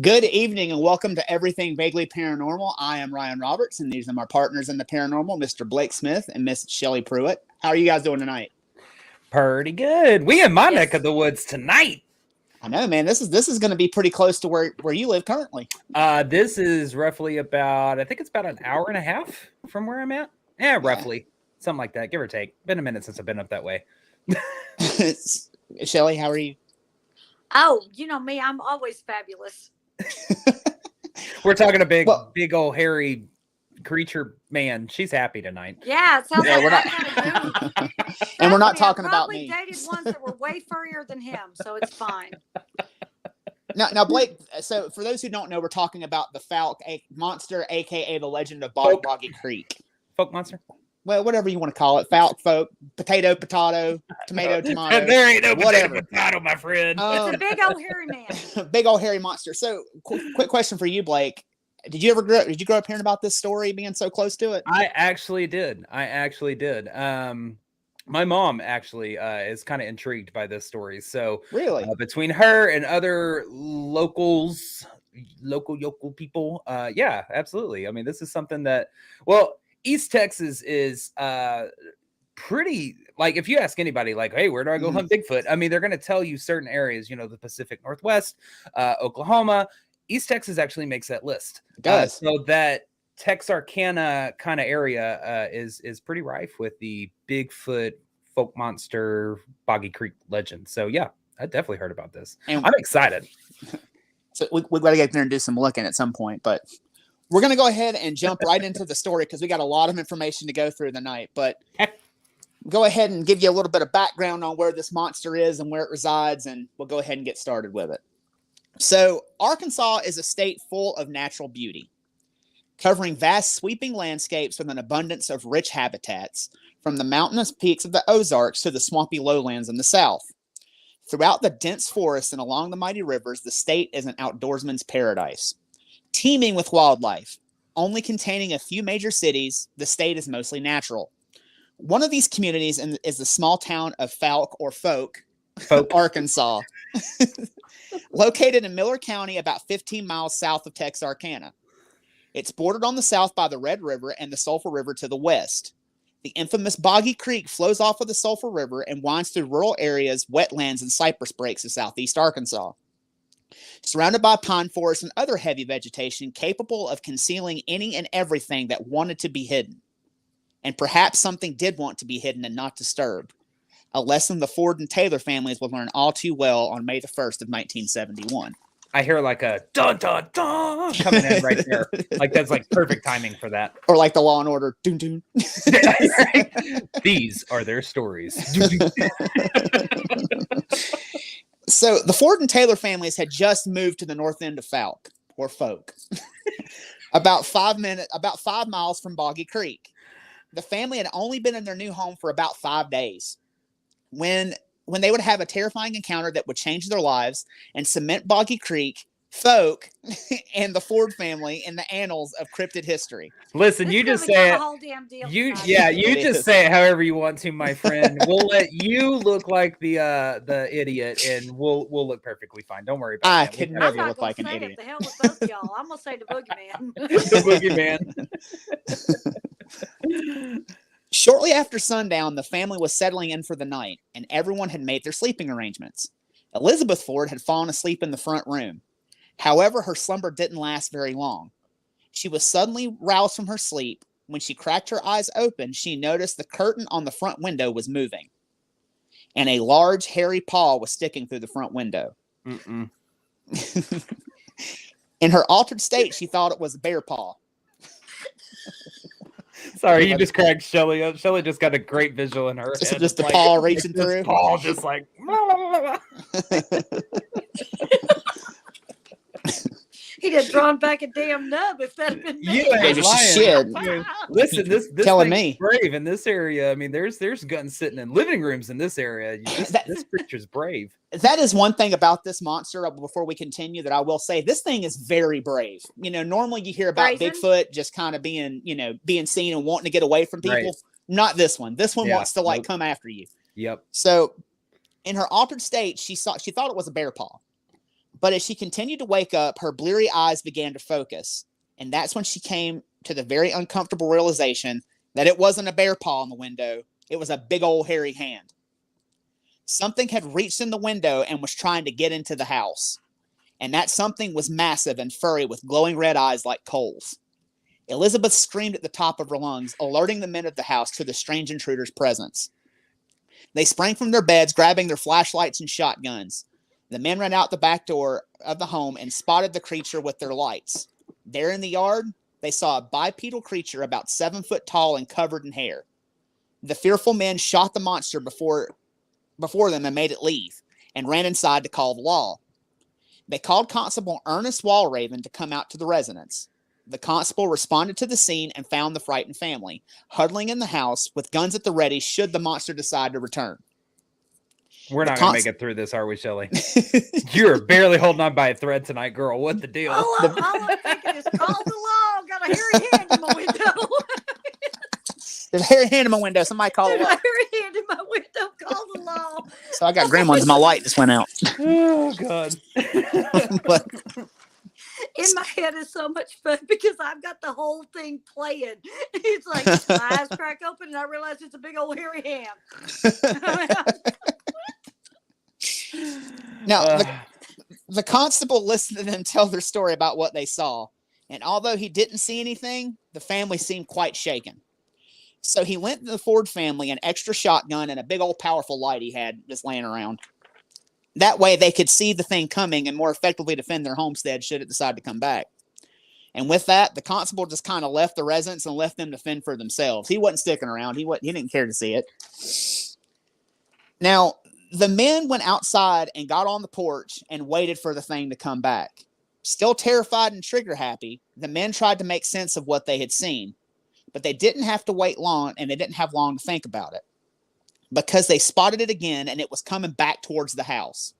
Good evening and welcome to Everything Vaguely Paranormal. I am Ryan Roberts and these are my partners in the paranormal, Mr. Blake Smith and Miss Shelley Pruitt. How are you guys doing tonight? Pretty good. We in my neck of the woods tonight. I know, man. This is going to be pretty close to where you live currently. This is roughly about, I think it's about an hour and a half from where I'm at. Yeah, roughly. Something like that, give or take. Been a minute since I've been up that way. Shelley, how are you? Oh, you know me. I'm always fabulous. We're talking a big old hairy creature man. She's happy tonight. Yeah, it sounds like we're not, kind of and we're not talking about me. I dated ones that were way furrier than him, so it's fine. Now, Blake. So, for those who don't know, we're talking about the Fouke Monster, aka the Legend of Boggy Creek. Fouke Monster. Well, whatever you want to call it, Fouke, potato, tomato. There ain't no whatever. potato, my friend. It's a big old hairy man. Big old hairy monster. So, quick question for you, Blake. Did you grow up hearing about this story being so close to it? I actually did. My mom actually is kind of intrigued by this story. So really, between her and other local people, yeah, absolutely. I mean, this is something that, East Texas is pretty, like, if you ask anybody, like, hey, where do I go hunt Bigfoot? I mean, they're going to tell you certain areas, the Pacific Northwest, Oklahoma. East Texas actually makes that list. It does. So that Texarkana kind of area is pretty rife with the Bigfoot, Fouke Monster, Boggy Creek legend. So yeah, I definitely heard about this. And I'm excited. So we've got to get there and do some looking at some point, but we're going to go ahead and jump right into the story because we got a lot of information to go through tonight. But go ahead and give you a little bit of background on where this monster is and where it resides, and we'll go ahead and get started with it. So, Arkansas is a state full of natural beauty, covering vast sweeping landscapes with an abundance of rich habitats, from the mountainous peaks of the Ozarks to the swampy lowlands in the south. Throughout the dense forests and along the mighty rivers, the state is an outdoorsman's paradise. Teeming with wildlife, only containing a few major cities, the state is mostly natural. One of these communities is the small town of Fouke, Arkansas, located in Miller County, about 15 miles south of Texarkana. It's bordered on the south by the Red River and the Sulphur River to the west. The infamous Boggy Creek flows off of the Sulphur River and winds through rural areas, wetlands, and cypress breaks of southeast Arkansas. Surrounded by pine forests and other heavy vegetation capable of concealing any and everything that wanted to be hidden. And perhaps something did want to be hidden and not disturbed. A lesson the Ford and Taylor families would learn all too well on May the 1st of 1971. I hear like a dun dun dun coming in right there. Like that's like perfect timing for that. Or like the Law and Order. Doon doon. These are their stories. So the Ford and Taylor families had just moved to the north end of Fouke, about 5 miles from Boggy Creek. The family had only been in their new home for about 5 days when they would have a terrifying encounter that would change their lives and cement Boggy Creek, Fouke, and the Ford family in the annals of cryptid history. Listen, you just say it. You just say it however you want to, my friend. We'll let you look like the idiot, and we'll look perfectly fine. Don't worry about it. I could never look like an idiot. The hell with both y'all. I'm gonna say the boogeyman. The boogeyman. Shortly after sundown, the family was settling in for the night, and everyone had made their sleeping arrangements. Elizabeth Ford had fallen asleep in the front room. However, her slumber didn't last very long. She was suddenly roused from her sleep. When she cracked her eyes open, she noticed the curtain on the front window was moving, and a large, hairy paw was sticking through the front window. In her altered state, she thought it was a bear paw. Sorry, you just cracked Shelley up. Shelley just got a great visual in her head. Just the paw reaching through. Paw just like. He'd have drawn back a damn nub if that had been me. You ain't lying. Listen, this telling me brave in this area. I mean, there's guns sitting in living rooms in this area. This creature's brave. That is one thing about this monster. Before we continue, that I will say, this thing is very brave. Normally you hear about Bigfoot just kind of being seen and wanting to get away from people. Right. Not this one. This one wants to come after you. Yep. So, in her altered state, she thought it was a bear paw. But as she continued to wake up, her bleary eyes began to focus. And that's when she came to the very uncomfortable realization that it wasn't a bear paw in the window. It was a big old hairy hand. Something had reached in the window and was trying to get into the house. And that something was massive and furry with glowing red eyes like coals. Elizabeth screamed at the top of her lungs, alerting the men of the house to the strange intruder's presence. They sprang from their beds, grabbing their flashlights and shotguns. The men ran out the back door of the home and spotted the creature with their lights. There in the yard, they saw a bipedal creature about 7 foot tall and covered in hair. The fearful men shot the monster before them and made it leave, and ran inside to call the law. They called Constable Ernest Walraven to come out to the residence. The constable responded to the scene and found the frightened family, huddling in the house with guns at the ready should the monster decide to return. We're not going to make it through this, are we, Shelley? You're barely holding on by a thread tonight, girl. What the deal? All I'm thinking is call the law. Got a hairy hand in my window. There's a hairy hand in my window. Somebody call There's it. a hairy hand in my window. Call the law. So I got gremlins and my light just went out. Oh, God. But In my head is so much fun because I've got the whole thing playing. It's like my eyes crack open and I realize it's a big old hairy hand. now, the constable listened to them tell their story about what they saw. And although he didn't see anything, the family seemed quite shaken. So he lent the Ford family an extra shotgun and a big old powerful light he had just laying around. That way they could see the thing coming and more effectively defend their homestead should it decide to come back. And with that, the constable just kind of left the residents and left them to fend for themselves. He wasn't sticking around. He didn't care to see it. Now, the men went outside and got on the porch and waited for the thing to come back. Still terrified and trigger happy, the men tried to make sense of what they had seen. But they didn't have to wait long, and they didn't have long to think about it. Because they spotted it again, and it was coming back towards the house.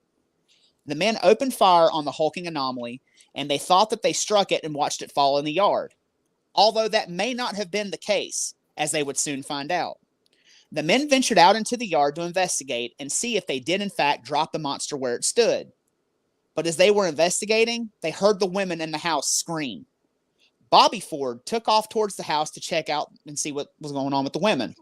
The men opened fire on the hulking anomaly, and they thought that they struck it and watched it fall in the yard. Although that may not have been the case, as they would soon find out. The men ventured out into the yard to investigate and see if they did in fact drop the monster where it stood. But as they were investigating, they heard the women in the house scream. Bobby Ford took off towards the house to check out and see what was going on with the women.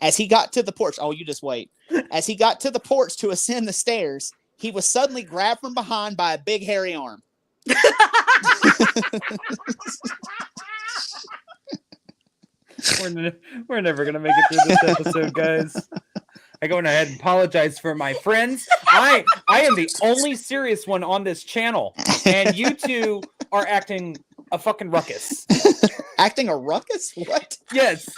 As he got to the porch, you just wait. As he got to the porch to ascend the stairs, he was suddenly grabbed from behind by a big hairy arm. We're never going to make it through this episode, guys. I go ahead and apologize for my friends. I am the only serious one on this channel, and you two are acting a fucking ruckus. Acting a ruckus? What? Yes.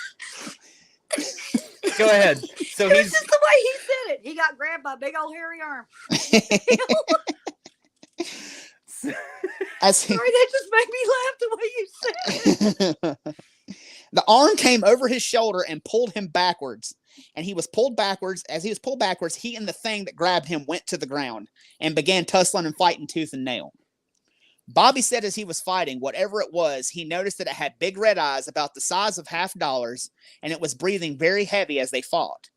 Go ahead. So It's just the way he said it. He got grabbed by a big old hairy arm. Sorry, that just made me laugh the way you said it. The arm came over his shoulder and pulled him backwards. And he was pulled backwards. As he was pulled backwards, he and the thing that grabbed him went to the ground and began tussling and fighting tooth and nail. Bobby said as he was fighting, whatever it was, he noticed that it had big red eyes about the size of $50, and it was breathing very heavy as they fought.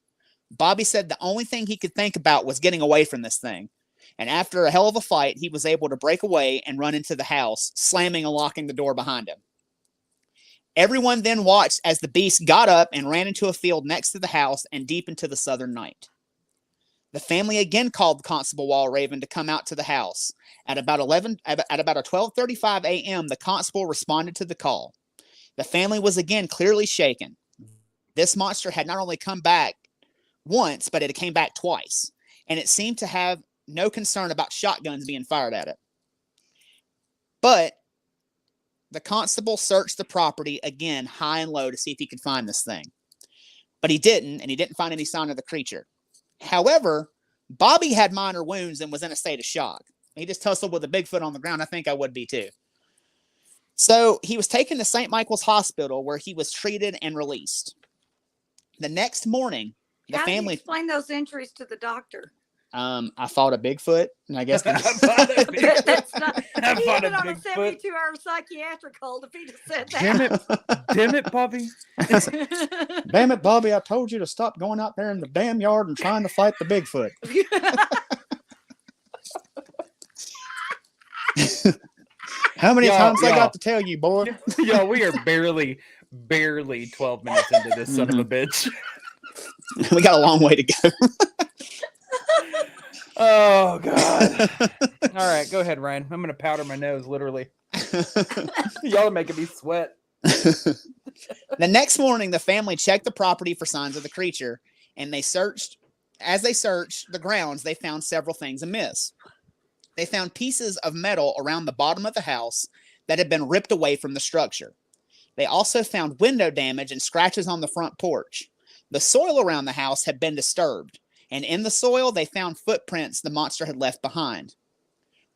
Bobby said the only thing he could think about was getting away from this thing. And after a hell of a fight, he was able to break away and run into the house, slamming and locking the door behind him. Everyone then watched as the beast got up and ran into a field next to the house and deep into the southern night. The family again called Constable Walraven to come out to the house. At about 12:35 a.m., the constable responded to the call. The family was again clearly shaken. This monster had not only come back once, but it came back twice, and it seemed to have no concern about shotguns being fired at it. But the constable searched the property again high and low to see if he could find this thing. But he didn't, and he didn't find any sign of the creature. However, Bobby had minor wounds and was in a state of shock. He just tussled with a Bigfoot on the ground. I think I would be too. So he was taken to St. Michael's Hospital where he was treated and released. The next morning, the How do you family explain those injuries to the doctor? I fought a Bigfoot, and I guess That's not. He fought been a on a Bigfoot. 72-hour psychiatric hold if he just said that. Damn it, Bobby. damn it, Bobby! I told you to stop going out there in the damn yard and trying to fight the Bigfoot. How many times I y'all. got to tell you, boy? Yo, we are barely 12 minutes into this son of a bitch. We got a long way to go. Oh God. All right, go ahead, Ryan. I'm gonna powder my nose, literally. Y'all are making me sweat. The next morning, the family checked the property for signs of the creature, and they searched. As they searched the grounds, they found several things amiss. They found pieces of metal around the bottom of the house that had been ripped away from the structure. They also found window damage and scratches on the front porch. The soil around the house had been disturbed, and in the soil, they found footprints the monster had left behind.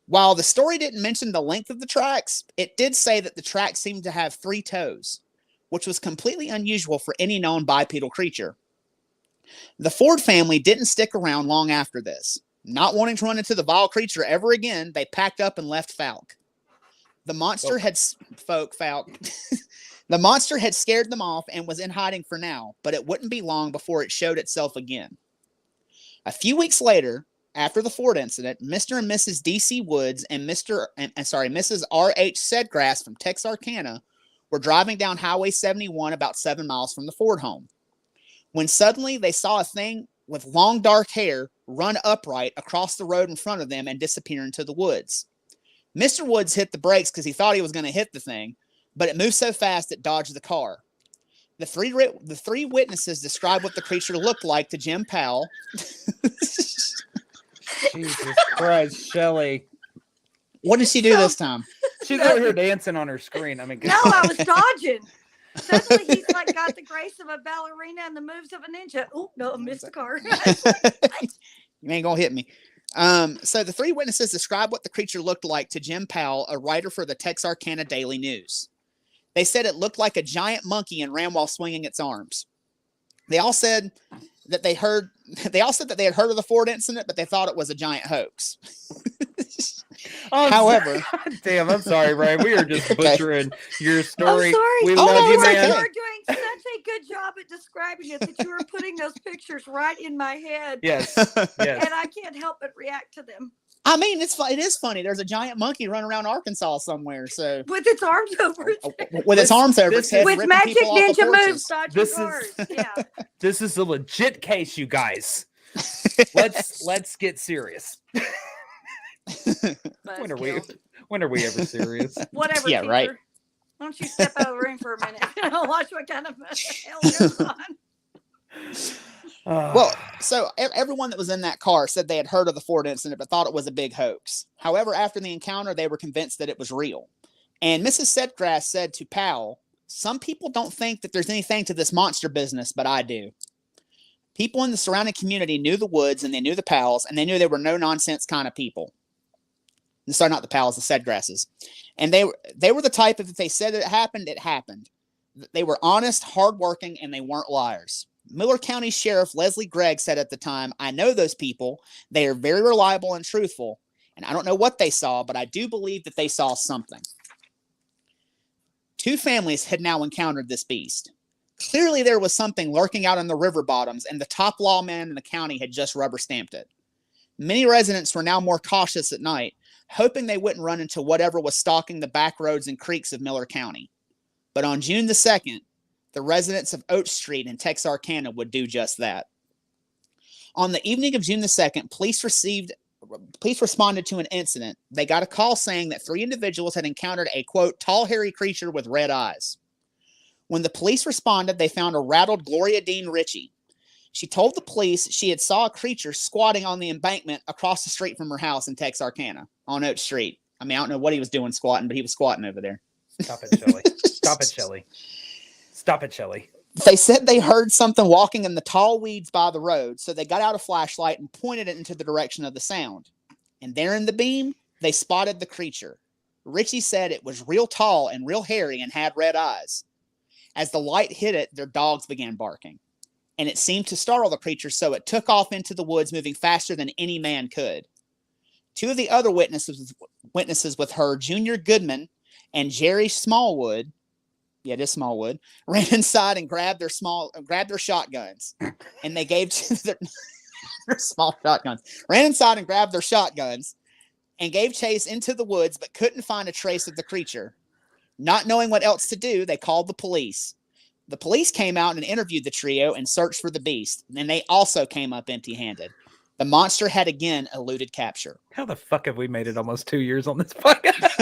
While the story didn't mention the length of the tracks, it did say that the tracks seemed to have 3 toes, which was completely unusual for any known bipedal creature. The Ford family didn't stick around long after this. Not wanting to run into the vile creature ever again, they packed up and left Fouke. The monster had The monster had scared them off and was in hiding for now, but it wouldn't be long before it showed itself again. A few weeks later, after the Ford incident, Mr. and Mrs. D.C. Woods and Mrs. R.H. Sedgrass from Texarkana were driving down Highway 71 about 7 miles from the Ford home, when suddenly they saw a thing with long dark hair run upright across the road in front of them and disappear into the woods. Mr. Woods hit the brakes because he thought he was going to hit the thing, but it moved so fast it dodged the car. The three witnesses described what the creature looked like to Jim Powell. Jesus Christ, Shelly. What did she do this time? She's over here dancing on her screen. I mean, No, I was dodging. Suddenly he's like got the grace of a ballerina and the moves of a ninja. Oh no, I missed the car. You ain't gonna hit me. So the 3 witnesses described what the creature looked like to Jim Powell, a writer for the Texarkana Daily News. They said it looked like a giant monkey and ran while swinging its arms. They all said that they had heard of the Ford incident, but they thought it was a giant hoax. However, damn, I'm sorry, Ryan. We are just butchering your story. I'm sorry. We Oh, love no, you, it's man. okay. You were doing such a good job at describing it that you were putting those pictures right in my head. Yes, And yes. I can't help but react to them. I mean, it is funny. There's a giant monkey running around Arkansas somewhere. So With its arms over its head. with its arms over its head, With ripping magic people off of ninja porches. moves, dodging This cars. is- Yeah. This is a legit case, you guys. Let's get serious. When are we ever serious? Whatever, Yeah, teacher. right. Why don't you step out of the room for a minute and I'll watch what kind of hell goes on. Well, so everyone that was in that car said they had heard of the Ford incident, but thought it was a big hoax. However, after the encounter, they were convinced that it was real. And Mrs. Sedgrass said to Powell, "Some people don't think that there's anything to this monster business, but I do." People in the surrounding community knew the Woods and they knew the Powells, and they knew they were no nonsense kind of people. Sorry, not the Powells, the Sedgrasses. And they were the type of, if they said it happened, it happened. They were honest, hardworking, and they weren't liars. Miller County Sheriff Leslie Gregg said at the time, "I know those people. They are very reliable and truthful. And I don't know what they saw, but I do believe that they saw something." 2 families had now encountered this beast. Clearly, there was something lurking out in the river bottoms, and the top lawman in the county had just rubber stamped it. Many residents were now more cautious at night, hoping they wouldn't run into whatever was stalking the back roads and creeks of Miller County. But on June the 2nd, the residents of Oak Street in Texarkana would do just that. On the evening of June the 2nd, police responded to an incident. They got a call saying that 3 individuals had encountered a, quote, tall, hairy creature with red eyes. When the police responded, they found a rattled Gloria Dean Ritchie. She told the police she had saw a creature squatting on the embankment across the street from her house in Texarkana on Oak Street. I mean, I don't know what he was doing squatting, but he was squatting over there. Stop it, Shelly. Stop it, Shelly. Stop it, Shelly. They said they heard something walking in the tall weeds by the road, so they got out a flashlight and pointed it into the direction of the sound. And there in the beam, they spotted the creature. Ritchie said it was real tall and real hairy and had red eyes. As the light hit it, their dogs began barking. And it seemed to startle the creature, so it took off into the woods, moving faster than any man could. 2 of the other witnesses with her, Junior Goodman and Jerry Smallwood, yeah, it is Smallwood, ran inside and grabbed their shotguns. And they gave to their small shotguns. Ran inside and grabbed their shotguns. and gave chase into the woods, but couldn't find a trace of the creature. Not knowing what else to do, they called the police. The police came out and interviewed the trio and searched for the beast, and they also came up empty-handed. The monster had again eluded capture. How the fuck have we made it almost 2 years on this podcast?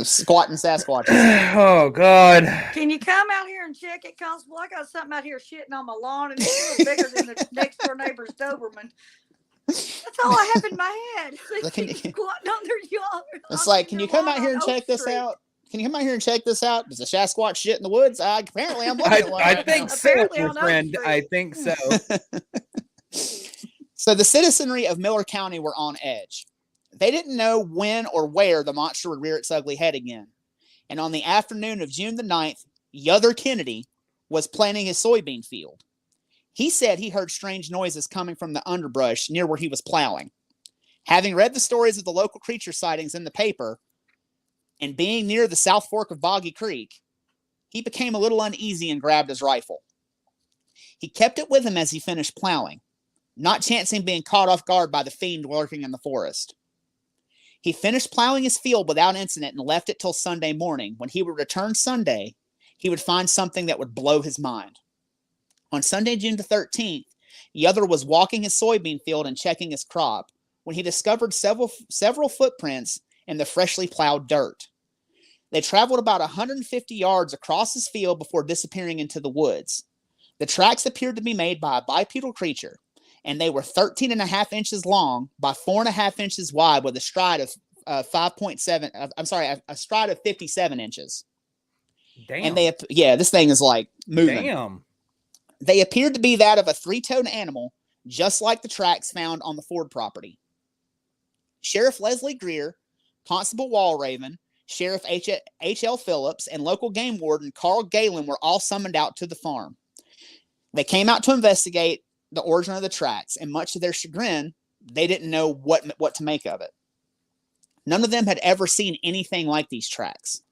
Squatting Sasquatch. Oh, God. Can you come out here and check it, Constable? I got something out here shitting on my lawn, and it's a little bigger than the next door neighbor's Doberman. That's all I have in my head. Squatting on their yard. It's like, can you come out here and check this out? Can you come out here and check this out? Does a Sasquatch shit in the woods? Apparently, I'm looking at one. I think so, my friend. I think so. So the citizenry of Miller County were on edge. They didn't know when or where the monster would rear its ugly head again. And on the afternoon of June the 9th, Yother Kennedy was planting his soybean field. He said he heard strange noises coming from the underbrush near where he was plowing. Having read the stories of the local creature sightings in the paper, and being near the South Fork of Boggy Creek, he became a little uneasy and grabbed his rifle. He kept it with him as he finished plowing, not chancing being caught off guard by the fiend lurking in the forest. He finished plowing his field without incident and left it till Sunday morning. When he would return Sunday, he would find something that would blow his mind. On Sunday, June the 13th, Yother was walking his soybean field and checking his crop when he discovered several footprints in the freshly plowed dirt. They traveled about 150 yards across his field before disappearing into the woods. The tracks appeared to be made by a bipedal creature, and they were 13 and a half inches long by 4.5 inches wide with a stride of 5.7. I'm sorry, a stride of 57 inches. Damn. And this thing is like moving. Damn. They appeared to be that of a three-toed animal, just like the tracks found on the Ford property. Sheriff Leslie Greer, Constable Walraven, Sheriff H.L. Phillips, and local game warden Carl Galen were all summoned out to the farm. They came out to investigate the origin of the tracks, and much to their chagrin, they didn't know what to make of it. None of them had ever seen anything like these tracks,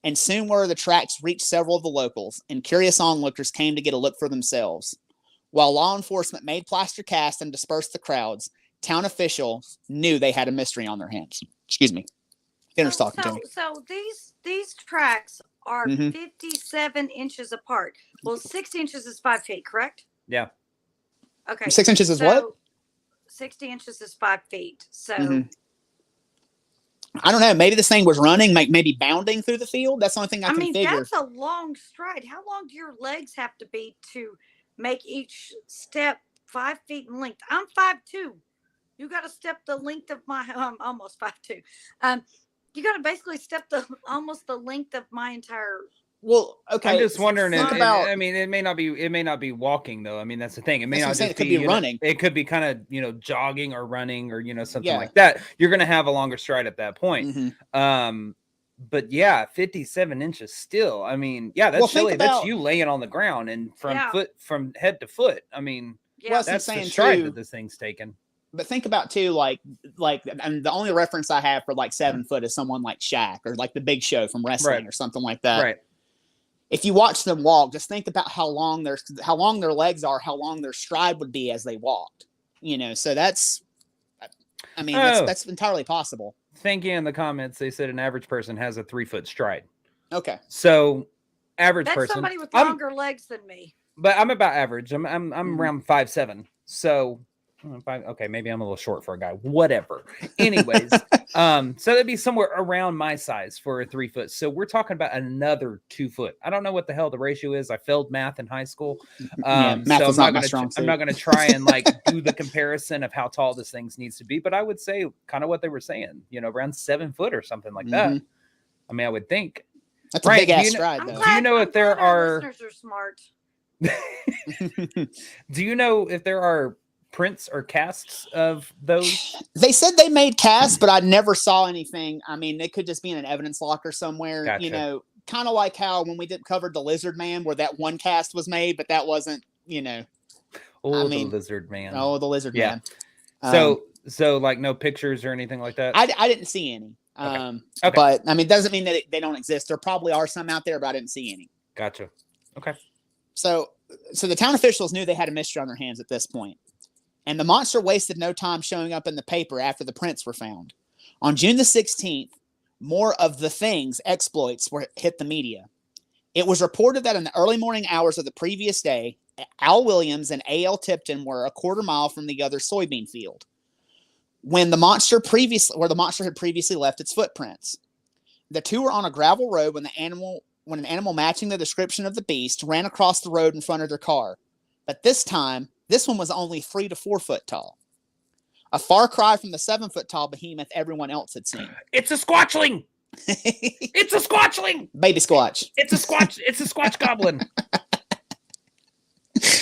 and soon the tracks reached several of the locals, and curious onlookers came to get a look for themselves. While law enforcement made plaster casts and dispersed the crowds, town officials knew they had a mystery on their hands. Excuse me. Dinner's talking to me. So these tracks are 57 inches apart. Well, 6 inches is 5 feet, correct? Yeah. Okay. 6 inches is what? 60 inches is 5 feet. So I don't know. Maybe this thing was running, maybe bounding through the field. That's the only thing I can figure. That's a long stride. How long do your legs have to be to make each step 5 feet in length? I'm 5'2". You got to step the length of my. I'm almost 5'2". You got to basically step almost the length of my entire. Well, okay. I'm just wondering. I mean, it may not be walking though. I mean, that's the thing. It may not just it could be running. It could be kind of jogging or running or something like that. You're gonna have a longer stride at that point. But yeah, 57 inches still. I mean, that's silly. That's you laying on the ground and from head to foot. I mean, that's the stride that this thing's taken. But think about too, like, and the only reference I have for like 7 foot is someone like Shaq or like the Big Show from wrestling or something like that. Right. If you watch them walk, just think about how long their legs are, how long their stride would be as they walked. So that's entirely possible. Thank you in the comments. They said an average person has a 3 foot stride. Okay. So average person. That's somebody with longer legs than me. But I'm about average. I'm around 5'7". So okay, maybe I'm a little short for a guy. Whatever. Anyways, so that'd be somewhere around my size for a 3 foot. So we're talking about another 2 foot. I don't know what the hell the ratio is. I failed math in high school. Math so is not my strong suit. I'm not going to try and do the comparison of how tall this thing needs to be. But I would say kind of what they were saying, around 7 foot or something like that. I mean, I would think. That's a big ass stride, though. Do you know if there are listeners are smart? Do you know if there are prints or casts of those? They said they made casts, but I never saw anything. I mean, it could just be in an evidence locker somewhere. Gotcha. Kind of like how when we covered the Lizard Man, where that one cast was made, but that wasn't. The Lizard Man. Oh, the Lizard Man. So like no pictures or anything like that. I didn't see any. Okay. But I mean, it doesn't mean that they don't exist. There probably are some out there, but I didn't see any. Gotcha. Okay. So the town officials knew they had a mystery on their hands at this point. and the monster wasted no time showing up in the paper after the prints were found. On June the 16th, more of the Thing's exploits hit the media. It was reported that in the early morning hours of the previous day, Al Williams and A.L. Tipton were a quarter mile from the other soybean field, where the monster had previously left its footprints. The two were on a gravel road when an animal matching the description of the beast ran across the road in front of their car. But this time, this one was only 3 to 4 foot tall. A far cry from the 7 foot tall behemoth everyone else had seen. It's a squatchling. It's a squatchling. Baby squatch. It's a squatch goblin.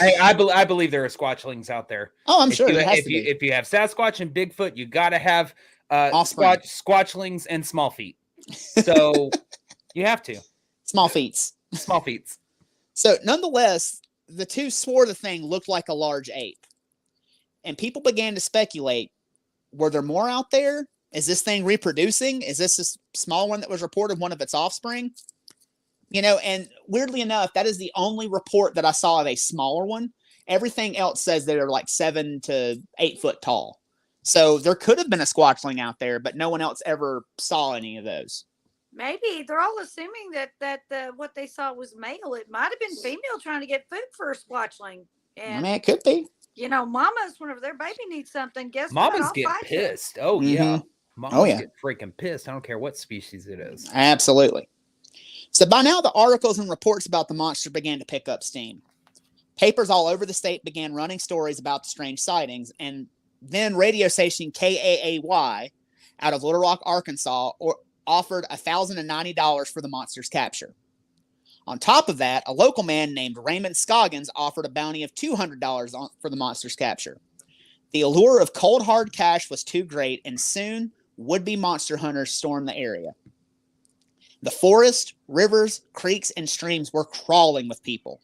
I believe there are squatchlings out there. Oh, I'm sure there has to be. If you have Sasquatch and Bigfoot, you got to have squatchlings and small feet. So you have to. Small feets. Small feets. So nonetheless, the two swore the thing looked like a large ape. And people began to speculate, were there more out there? Is this thing reproducing? Is this a small one that was reported one of its offspring? You know, and weirdly enough, that is the only report that I saw of a smaller one. Everything else says they're like 7 to 8 foot tall. So there could have been a squatchling out there, but no one else ever saw any of those. Maybe they're all assuming that what they saw was male. It might have been female trying to get food for a squatchling. And I mean, it could be. You know, mamas, whenever their baby needs something, guess mamas what? Get pissed. Oh, yeah. Mamas get freaking pissed. I don't care what species it is. Absolutely. So by now, the articles and reports about the monster began to pick up steam. Papers all over the state began running stories about the strange sightings, and then radio station KAAY out of Little Rock, Arkansas, offered $1,090 for the monster's capture. On top of that, a local man named Raymond Scoggins offered a bounty of $200 for the monster's capture. The allure of cold hard cash was too great, and soon would-be monster hunters stormed the area. The forest, rivers, creeks, and streams were crawling with people,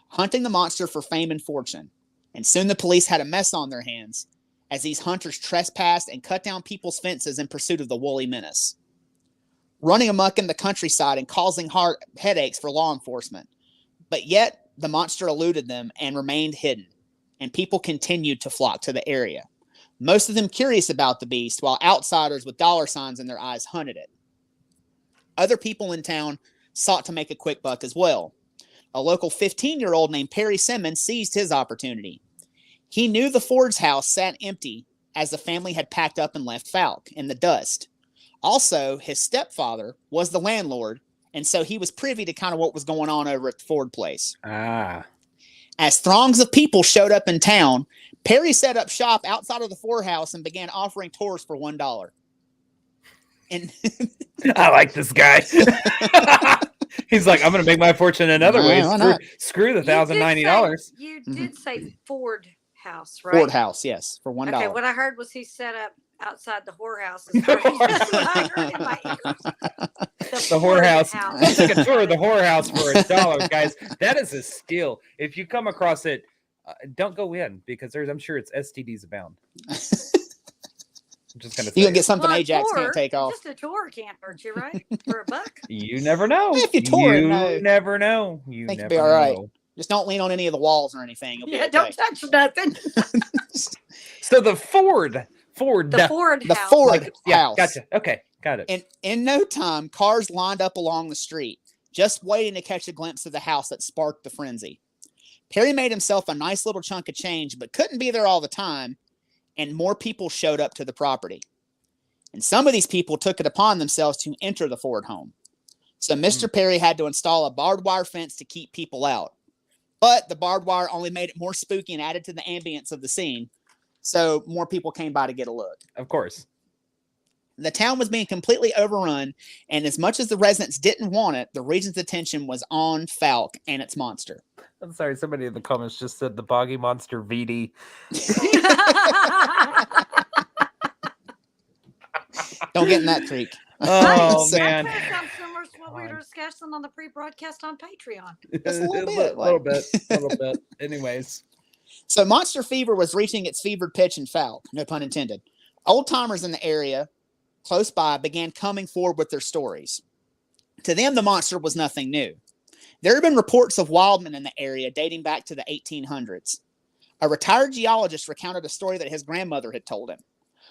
hunting the monster for fame and fortune, and soon the police had a mess on their hands as these hunters trespassed and cut down people's fences in pursuit of the woolly menace, running amok in the countryside and causing headaches for law enforcement. But yet, the monster eluded them and remained hidden, and people continued to flock to the area, most of them curious about the beast, while outsiders with dollar signs in their eyes hunted it. Other people in town sought to make a quick buck as well. A local 15-year-old named Perry Simmons seized his opportunity. He knew the Ford's house sat empty as the family had packed up and left Fouke in the dust. Also, his stepfather was the landlord, and so he was privy to kind of what was going on over at the Ford place. As throngs of people showed up in town, Perry set up shop outside of the Ford house and began offering tours for $1. And I like this guy. He's like, I'm going to make my fortune another way. Screw the $1,090. You did say Ford house, right? Ford house, yes, for $1. Okay, what I heard was he set up outside the whorehouse. The whorehouse. I took a tour of the whorehouse for $1, guys. That is a steal. If you come across it, don't go in because I'm sure it's STDs abound. I'm just gonna. You can get something Ajax can't take off. Just a tour can't hurt you, right? For a buck. You never know. If you tour, you never know. You think never you'll be all right. know. Just don't lean on any of the walls or anything. You'll be okay. Don't touch nothing. So the Ford house. House. Gotcha. Okay, got it. And in no time, cars lined up along the street, just waiting to catch a glimpse of the house that sparked the frenzy. Perry made himself a nice little chunk of change, but couldn't be there all the time, and more people showed up to the property. And some of these people took it upon themselves to enter the Ford home. So Mr. Perry had to install a barbed wire fence to keep people out. But the barbed wire only made it more spooky and added to the ambience of the scene. So more people came by to get a look. Of course. The town was being completely overrun, and as much as the residents didn't want it, the region's attention was on Fouke and its monster. I'm sorry, somebody in the comments just said the Boggy Monster VD. Don't get in that creek. Oh, man. That sounds similar to what we were discussing on the pre-broadcast on Patreon. Just a little bit. A little bit. Anyways. So monster fever was reaching its fevered pitch in Fouke, no pun intended. Old-timers in the area close by began coming forward with their stories. To them, the monster was nothing new. There had been reports of wildmen in the area dating back to the 1800s. A retired geologist recounted a story that his grandmother had told him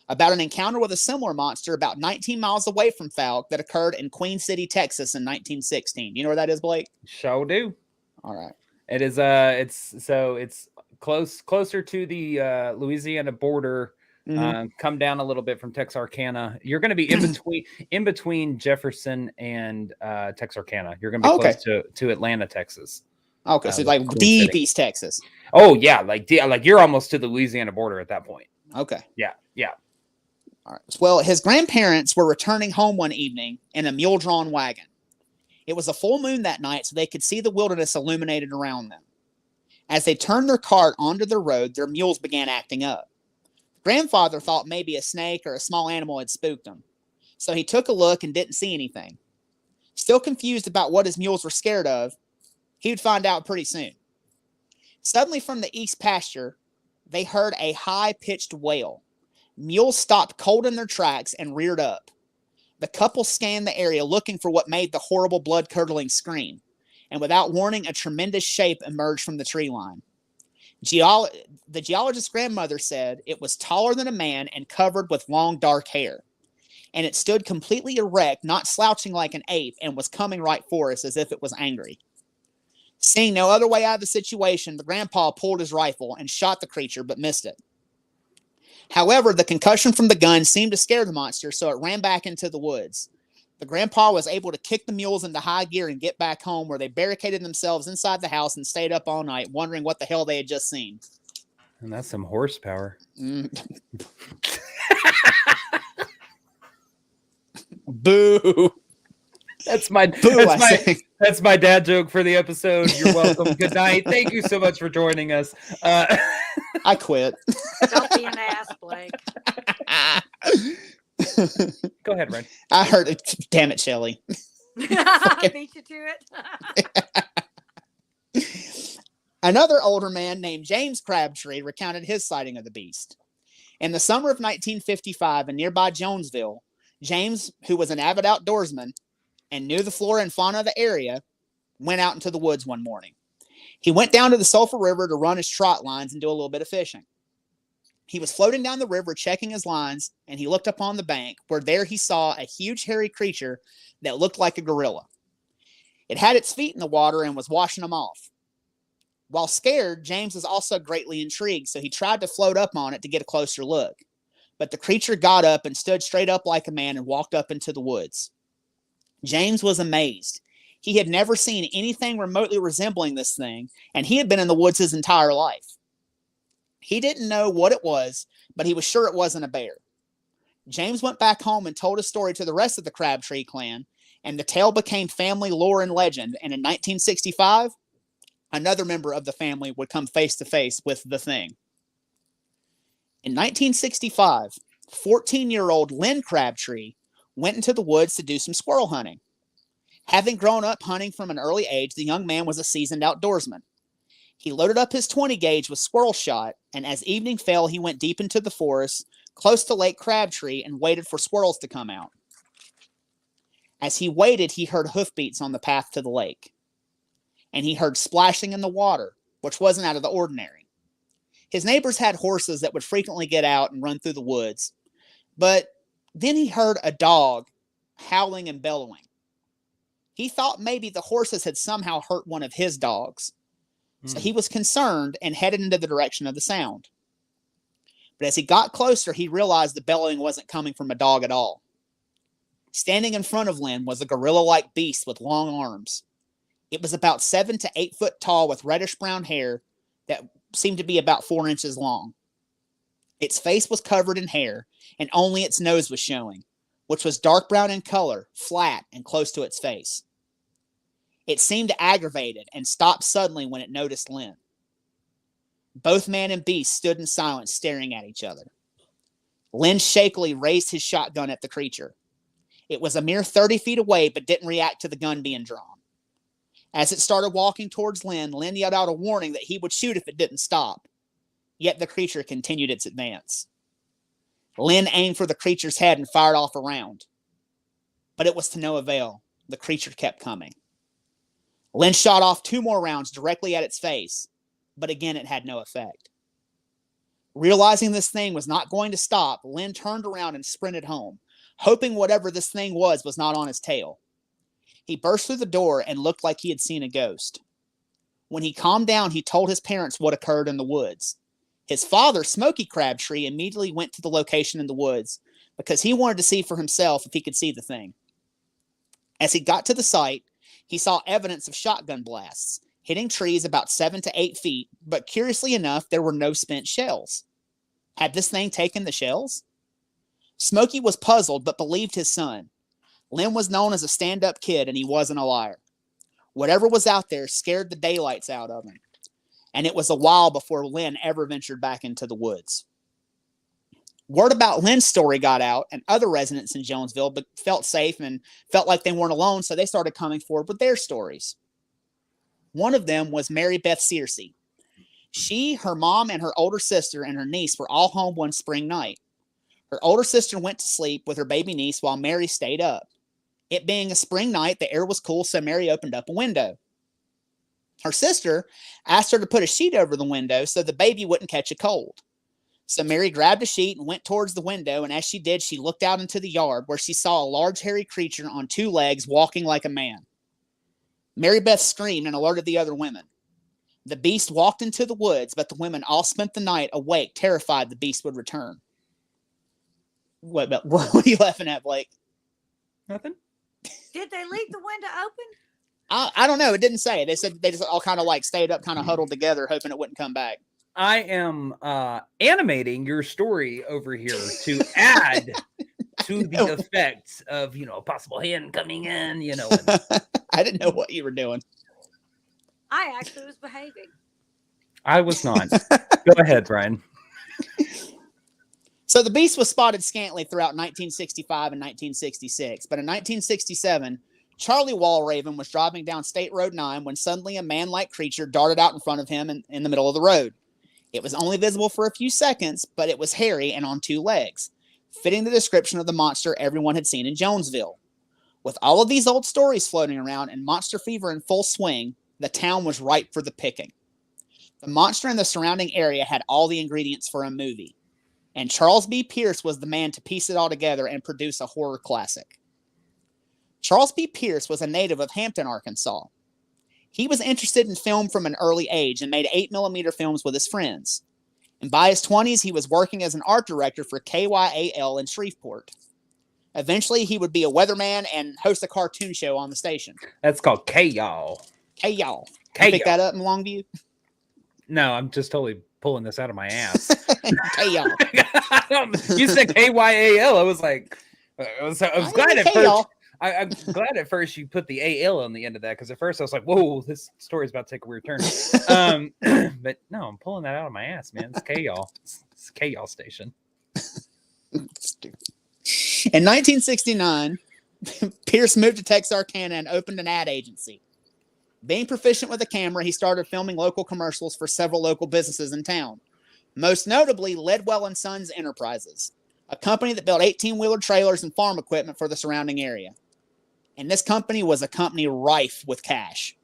about an encounter with a similar monster about 19 miles away from Fouke that occurred in Queen City, Texas in 1916. You know where that is, Blake? Shall do. All right. It is it's closer to the Louisiana border. Come down a little bit from Texarkana. You're going to be in between Jefferson and Texarkana. You're going to be close to Atlanta, Texas. Okay, so like deep East Texas. Oh yeah, like you're almost to the Louisiana border at that point. Okay. Yeah. All right. Well, his grandparents were returning home one evening in a mule-drawn wagon. It was a full moon that night, so they could see the wilderness illuminated around them. As they turned their cart onto the road, their mules began acting up. Grandfather thought maybe a snake or a small animal had spooked them, so he took a look and didn't see anything. Still confused about what his mules were scared of, he would find out pretty soon. Suddenly from the east pasture, they heard a high-pitched wail. Mules stopped cold in their tracks and reared up. The couple scanned the area looking for what made the horrible blood-curdling scream, and without warning, a tremendous shape emerged from the tree line. The geologist's grandmother said it was taller than a man and covered with long dark hair. And it stood completely erect, not slouching like an ape, and was coming right for us as if it was angry. Seeing no other way out of the situation, the grandpa pulled his rifle and shot the creature, but missed it. However, the concussion from the gun seemed to scare the monster, so it ran back into the woods. The grandpa was able to kick the mules into high gear and get back home, where they barricaded themselves inside the house and stayed up all night, wondering what the hell they had just seen. And that's some horsepower. Boo. That's my dad joke for the episode. You're welcome. Good night. Thank you so much for joining us. I quit. Don't be an ass, Blake. Go ahead, Ren. I heard it. Damn it, Shelly. I beat you to it. Another older man named James Crabtree recounted his sighting of the beast. In the summer of 1955 in nearby Jonesville, James, who was an avid outdoorsman and knew the flora and fauna of the area, went out into the woods one morning. He went down to the Sulphur River to run his trot lines and do a little bit of fishing. He was floating down the river checking his lines, and he looked up on the bank, where there he saw a huge hairy creature that looked like a gorilla. It had its feet in the water and was washing them off. While scared, James was also greatly intrigued, so he tried to float up on it to get a closer look. But the creature got up and stood straight up like a man and walked up into the woods. James was amazed. He had never seen anything remotely resembling this thing, and he had been in the woods his entire life. He didn't know what it was, but he was sure it wasn't a bear. James went back home and told his story to the rest of the Crabtree clan, and the tale became family lore and legend, and in 1965, another member of the family would come face to face with the thing. In 1965, 14-year-old Lynn Crabtree went into the woods to do some squirrel hunting. Having grown up hunting from an early age, the young man was a seasoned outdoorsman. He loaded up his 20 gauge with squirrel shot, and as evening fell, he went deep into the forest, close to Lake Crabtree, and waited for squirrels to come out. As he waited, he heard hoofbeats on the path to the lake, and he heard splashing in the water, which wasn't out of the ordinary. His neighbors had horses that would frequently get out and run through the woods, but then he heard a dog howling and bellowing. He thought maybe the horses had somehow hurt one of his dogs, so he was concerned and headed into the direction of the sound. But as he got closer, he realized the bellowing wasn't coming from a dog at all. Standing in front of Lynn was a gorilla-like beast with long arms. It was about 7 to 8 foot tall with reddish-brown hair that seemed to be about 4 inches long. Its face was covered in hair, and only its nose was showing, which was dark brown in color, flat, and close to its face. It seemed aggravated and stopped suddenly when it noticed Lynn. Both man and beast stood in silence, staring at each other. Lynn shakily raised his shotgun at the creature. It was a mere 30 feet away, but didn't react to the gun being drawn. As it started walking towards Lynn, Lynn yelled out a warning that he would shoot if it didn't stop. Yet the creature continued its advance. Lynn aimed for the creature's head and fired off a round. But it was to no avail. The creature kept coming. Lynn shot off 2 more rounds directly at its face, but again it had no effect. Realizing this thing was not going to stop, Lynn turned around and sprinted home, hoping whatever this thing was not on his tail. He burst through the door and looked like he had seen a ghost. When he calmed down, he told his parents what occurred in the woods. His father, Smokey Crabtree, immediately went to the location in the woods because he wanted to see for himself if he could see the thing. As he got to the site, he saw evidence of shotgun blasts, hitting trees about 7 to 8 feet, but curiously enough, there were no spent shells. Had this thing taken the shells? Smokey was puzzled, but believed his son. Lynn was known as a stand-up kid, and he wasn't a liar. Whatever was out there scared the daylights out of him, and it was a while before Lynn ever ventured back into the woods. Word about Lynn's story got out, and other residents in Jonesville felt safe and felt like they weren't alone, so they started coming forward with their stories. One of them was Mary Beth Searcy. She, her mom, and her older sister and her niece were all home one spring night. Her older sister went to sleep with her baby niece while Mary stayed up. It being a spring night, the air was cool, so Mary opened up a window. Her sister asked her to put a sheet over the window so the baby wouldn't catch a cold. So Mary grabbed a sheet and went towards the window, and as she did, she looked out into the yard where she saw a large hairy creature on 2 legs walking like a man. Mary Beth screamed and alerted the other women. The beast walked into the woods, but the women all spent the night awake, terrified the beast would return. What are you laughing at, Blake? Nothing. Did they leave the window open? I don't know. It didn't say. They said they just all kind of like stayed up, kind of huddled together, hoping it wouldn't come back. I am animating your story over here to add to the effect of, a possible hand coming in, And... I didn't know what you were doing. I actually was behaving. I was not. Go ahead, Brian. So the beast was spotted scantily throughout 1965 and 1966, but in 1967, Charlie Walraven was driving down State Road 9 when suddenly a man-like creature darted out in front of him in the middle of the road. It was only visible for a few seconds, but it was hairy and on 2 legs, fitting the description of the monster everyone had seen in Jonesville. With all of these old stories floating around and monster fever in full swing, the town was ripe for the picking. The monster in the surrounding area had all the ingredients for a movie, and Charles B. Pierce was the man to piece it all together and produce a horror classic. Charles B. Pierce was a native of Hampton, Arkansas. He was interested in film from an early age and made 8mm films with his friends. And by his 20s, he was working as an art director for KYAL in Shreveport. Eventually, he would be a weatherman and host a cartoon show on the station. That's called K-Y'all. K-Y'all. Can you pick that up in Longview? No, I'm just totally pulling this out of my ass. K-Y'all. You said K-Y-A-L. I was like, I was glad at first. I'm glad at first you put the A-L on the end of that, because at first I was like, whoa, this story's about to take a weird turn. But no, I'm pulling that out of my ass, man. It's K-Y'all. It's K-Y'all station. Stupid. In 1969, Pierce moved to Texarkana and opened an ad agency. Being proficient with a camera, he started filming local commercials for several local businesses in town. Most notably, Ledwell & Sons Enterprises, a company that built 18-wheeler trailers and farm equipment for the surrounding area. And this company was a company rife with cash.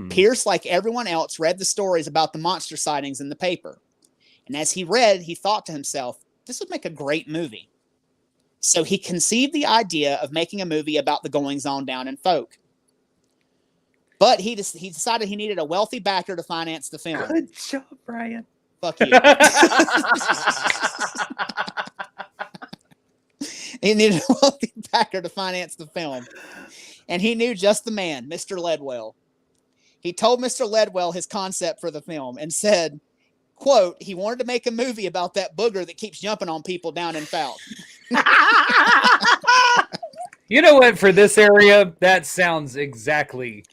Pierce, like everyone else, read the stories about the monster sightings in the paper. And as he read, he thought to himself, this would make a great movie. So he conceived the idea of making a movie about the goings-on down in Fouke. But he decided he needed a wealthy backer to finance the film. Good job, Brian. Fuck you. He needed a wealthy backer to finance the film. And he knew just the man, Mr. Ledwell. He told Mr. Ledwell his concept for the film and said, quote, he wanted to make a movie about that booger that keeps jumping on people down in Fouke. You know what? For this area, that sounds exactly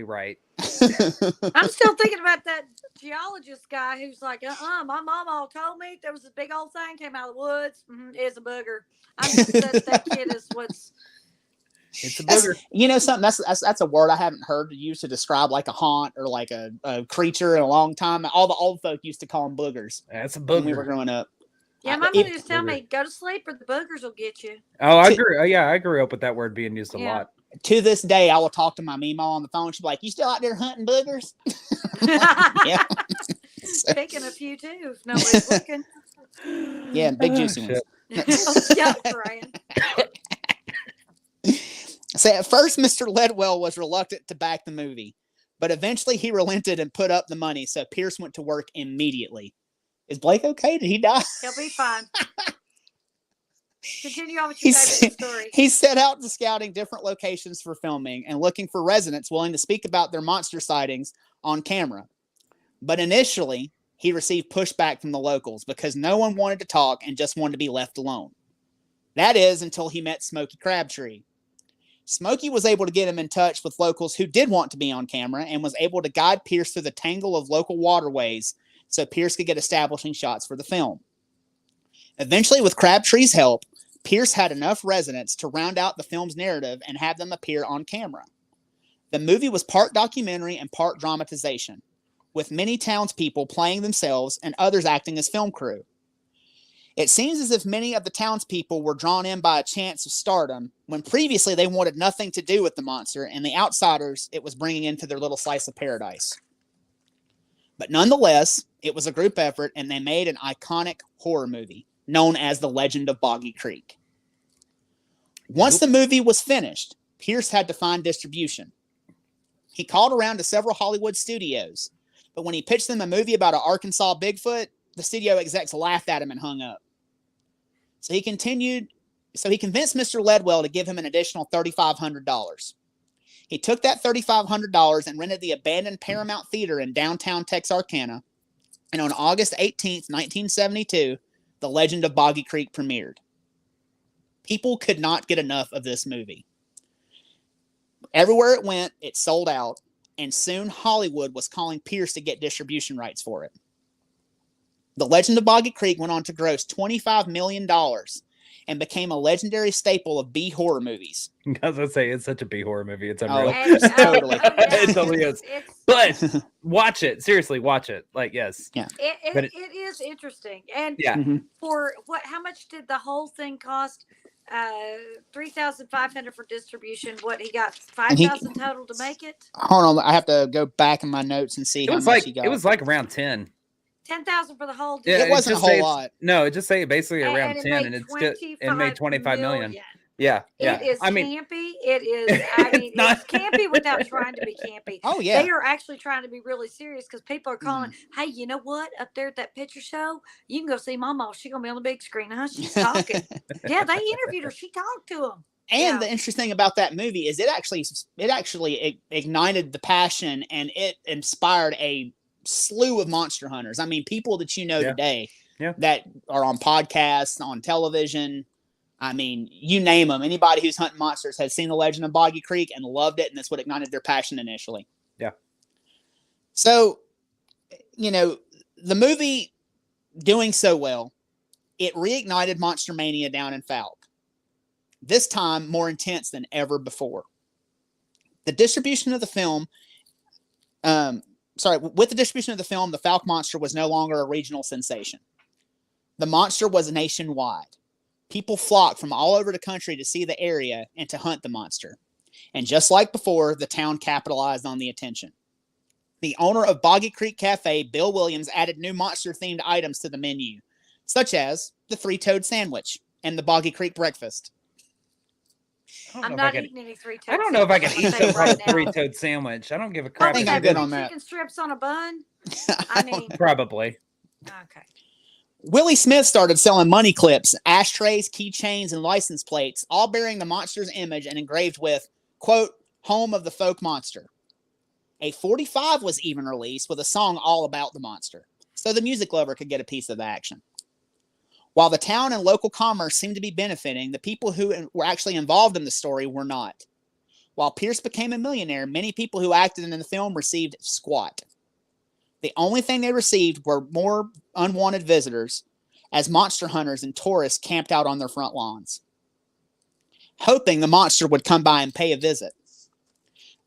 right. I'm still thinking about that geologist guy who's like, my mama told me there was this big old thing came out of the woods. It's a booger. I'm just that kid is what's. It's a booger. Something that's a word I haven't heard used to describe like a haunt or like a creature in a long time. All the old folk used to call them boogers. That's a booger. When we were growing up. Yeah, my mother used to tell me, go to sleep or the boogers will get you. Oh, I agree. Yeah, I grew up with that word being used a lot. To this day, I will talk to my Meemaw on the phone. She'll be like, you still out there hunting boogers? Yeah. He's picking a few too. If nobody's looking. Yeah, big juicy ones. Yeah, Brian. So at first, Mr. Ledwell was reluctant to back the movie, but eventually he relented and put up the money, so Pierce went to work immediately. Is Blake okay? Did he die? He'll be fine. Continue on with your favorite story. He set out to scouting different locations for filming and looking for residents willing to speak about their monster sightings on camera. But initially, he received pushback from the locals because no one wanted to talk and just wanted to be left alone. That is until he met Smokey Crabtree. Smokey was able to get him in touch with locals who did want to be on camera and was able to guide Pierce through the tangle of local waterways so Pierce could get establishing shots for the film. Eventually, with Crabtree's help, Pierce had enough residents to round out the film's narrative and have them appear on camera. The movie was part documentary and part dramatization, with many townspeople playing themselves and others acting as film crew. It seems as if many of the townspeople were drawn in by a chance of stardom, when previously they wanted nothing to do with the monster, and the outsiders it was bringing into their little slice of paradise. But nonetheless, it was a group effort, and they made an iconic horror movie, known as The Legend of Boggy Creek. Once the movie was finished, Pierce had to find distribution. He called around to several Hollywood studios, but when he pitched them a movie about an Arkansas Bigfoot, the studio execs laughed at him and hung up. So he convinced Mr. Ledwell to give him an additional $3,500. He took that $3,500 and rented the abandoned Paramount Theater in downtown Texarkana, and on August 18th, 1972, The Legend of Boggy Creek premiered. People could not get enough of this movie. Everywhere it went, it sold out, and soon Hollywood was calling Pierce to get distribution rights for it. The Legend of Boggy Creek went on to gross $25 million and became a legendary staple of B horror movies. I was going to say, it's such a B horror movie. It's unreal. Totally. It totally is. But watch it. Seriously, watch it. Like, yes. Yeah. It is interesting. And for how much did the whole thing cost? $3,500 for distribution. What he got? $5,000 total to make it. Hold on, I have to go back in my notes and see how much he got. It was like around 10. 10,000 for the whole. Yeah, it wasn't a whole lot. No, it just say basically around 10, and it made 25 million. Yeah. It is campy. It is. I mean, it's campy without trying to be campy. Oh yeah. They are actually trying to be really serious because people are calling. Hey, you know what? Up there at that picture show, you can go see Mama. She's gonna be on the big screen. Huh? She's talking. Yeah, they interviewed her. She talked to him. And the interesting thing about that movie is it actually ignited the passion, and it inspired a slew of monster hunters. I mean, people that you know today that are on podcasts, on television. I mean, you name them. Anybody who's hunting monsters has seen The Legend of Boggy Creek and loved it, and that's what ignited their passion initially. Yeah. So, the movie doing so well, it reignited Monster Mania down in Fouke. This time, more intense than ever before. The distribution of the film, with the distribution of the film, the Fouke Monster was no longer a regional sensation. The monster was nationwide. People flocked from all over the country to see the area and to hunt the monster. And just like before, the town capitalized on the attention. The owner of Boggy Creek Cafe, Bill Williams, added new monster-themed items to the menu, such as the three-toed sandwich and the Boggy Creek breakfast. I'm not eating any three-toed. I don't know if I can eat a three-toed sandwich. I don't give a crap. I think I'm good on that. Chicken strips on a bun? I mean, probably. Okay. Willie Smith started selling money clips, ashtrays, keychains, and license plates, all bearing the monster's image and engraved with, quote, "Home of the Fouke Monster." A 45 was even released with a song all about the monster, so the music lover could get a piece of the action. While the town and local commerce seemed to be benefiting, the people who were actually involved in the story were not. While Pierce became a millionaire, many people who acted in the film received squat. The only thing they received were more unwanted visitors, as monster hunters and tourists camped out on their front lawns, hoping the monster would come by and pay a visit.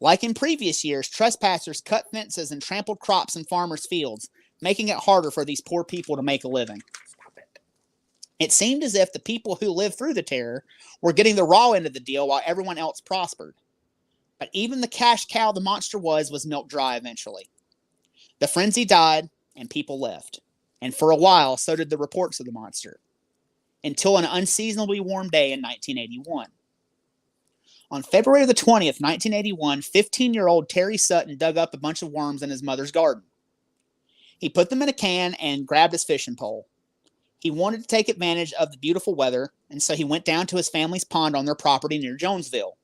Like in previous years, trespassers cut fences and trampled crops in farmers' fields, making it harder for these poor people to make a living. It seemed as if the people who lived through the terror were getting the raw end of the deal while everyone else prospered. But even the cash cow the monster was milked dry eventually. The frenzy died, and people left. And for a while, so did the reports of the monster. Until an unseasonably warm day in 1981. On February the 20th, 1981, 15-year-old Terry Sutton dug up a bunch of worms in his mother's garden. He put them in a can and grabbed his fishing pole. He wanted to take advantage of the beautiful weather, and so he went down to his family's pond on their property near Jonesville.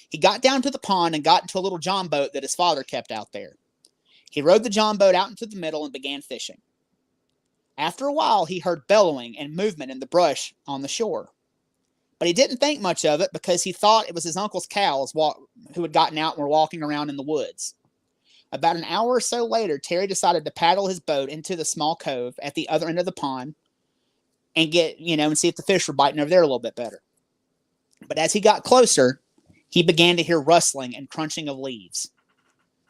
He got down to the pond and got into a little john boat that his father kept out there. He rowed the john boat out into the middle and began fishing. After a while, he heard bellowing and movement in the brush on the shore. But he didn't think much of it because he thought it was his uncle's cows who had gotten out and were walking around in the woods. About an hour or so later, Terry decided to paddle his boat into the small cove at the other end of the pond and and see if the fish were biting over there a little bit better. But as he got closer, he began to hear rustling and crunching of leaves.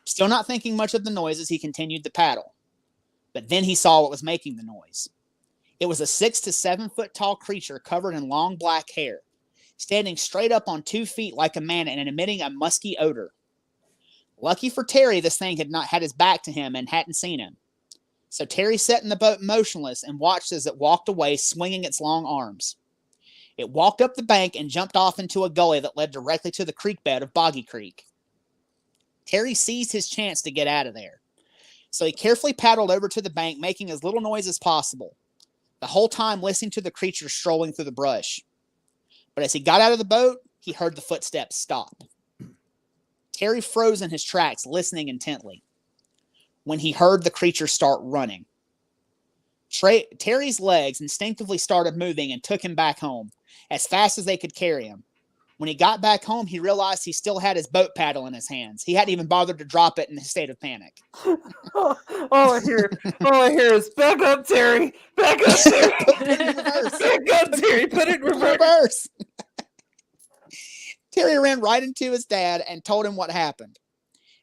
Still not thinking much of the noises, he continued to paddle. But then he saw what was making the noise. It was a 6 to 7 foot tall creature covered in long black hair, standing straight up on 2 feet like a man and emitting a musky odor. Lucky for Terry, this thing had not had his back to him and hadn't seen him. So Terry sat in the boat motionless and watched as it walked away, swinging its long arms. It walked up the bank and jumped off into a gully that led directly to the creek bed of Boggy Creek. Terry seized his chance to get out of there. So he carefully paddled over to the bank, making as little noise as possible, the whole time listening to the creature strolling through the brush. But as he got out of the boat, he heard the footsteps stop. Terry froze in his tracks, listening intently, when he heard the creature start running. Terry's legs instinctively started moving and took him back home, as fast as they could carry him. When he got back home, he realized he still had his boat paddle in his hands. He hadn't even bothered to drop it in his state of panic. all I hear is, back up, Terry! Back up, Terry! Put it in reverse. Back up, Terry! Put it in reverse! Terry ran right into his dad and told him what happened.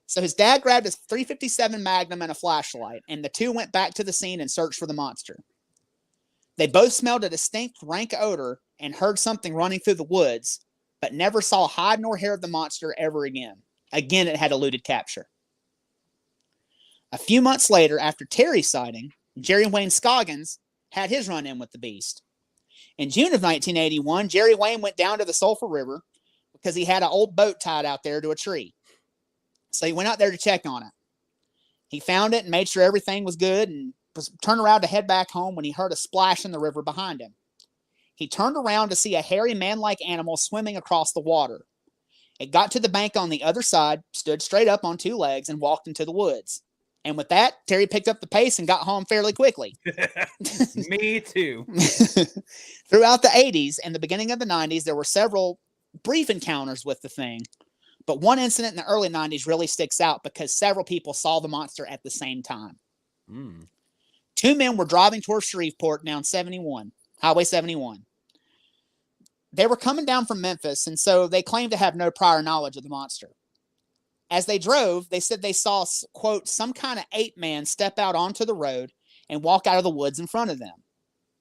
So his dad grabbed his .357 Magnum and a flashlight, and the two went back to the scene and searched for the monster. They both smelled a distinct rank odor and heard something running through the woods, but never saw hide nor hair of the monster ever again. Again, it had eluded capture. A few months later, after Terry's sighting, Jerry Wayne Scoggins had his run-in with the beast. In June of 1981, Jerry Wayne went down to the Sulphur River because he had an old boat tied out there to a tree. So he went out there to check on it. He found it and made sure everything was good and was turned around to head back home when he heard a splash in the river behind him. He turned around to see a hairy man-like animal swimming across the water. It got to the bank on the other side, stood straight up on 2 legs, and walked into the woods. And with that, Terry picked up the pace and got home fairly quickly. Me too. Throughout the 80s and the beginning of the 90s, there were several brief encounters with the thing. But one incident in the early 90s really sticks out because several people saw the monster at the same time. 2 men were driving towards Shreveport down Highway 71. They were coming down from Memphis, and so they claimed to have no prior knowledge of the monster. As they drove, they said they saw, quote, some kind of ape man step out onto the road and walk out of the woods in front of them.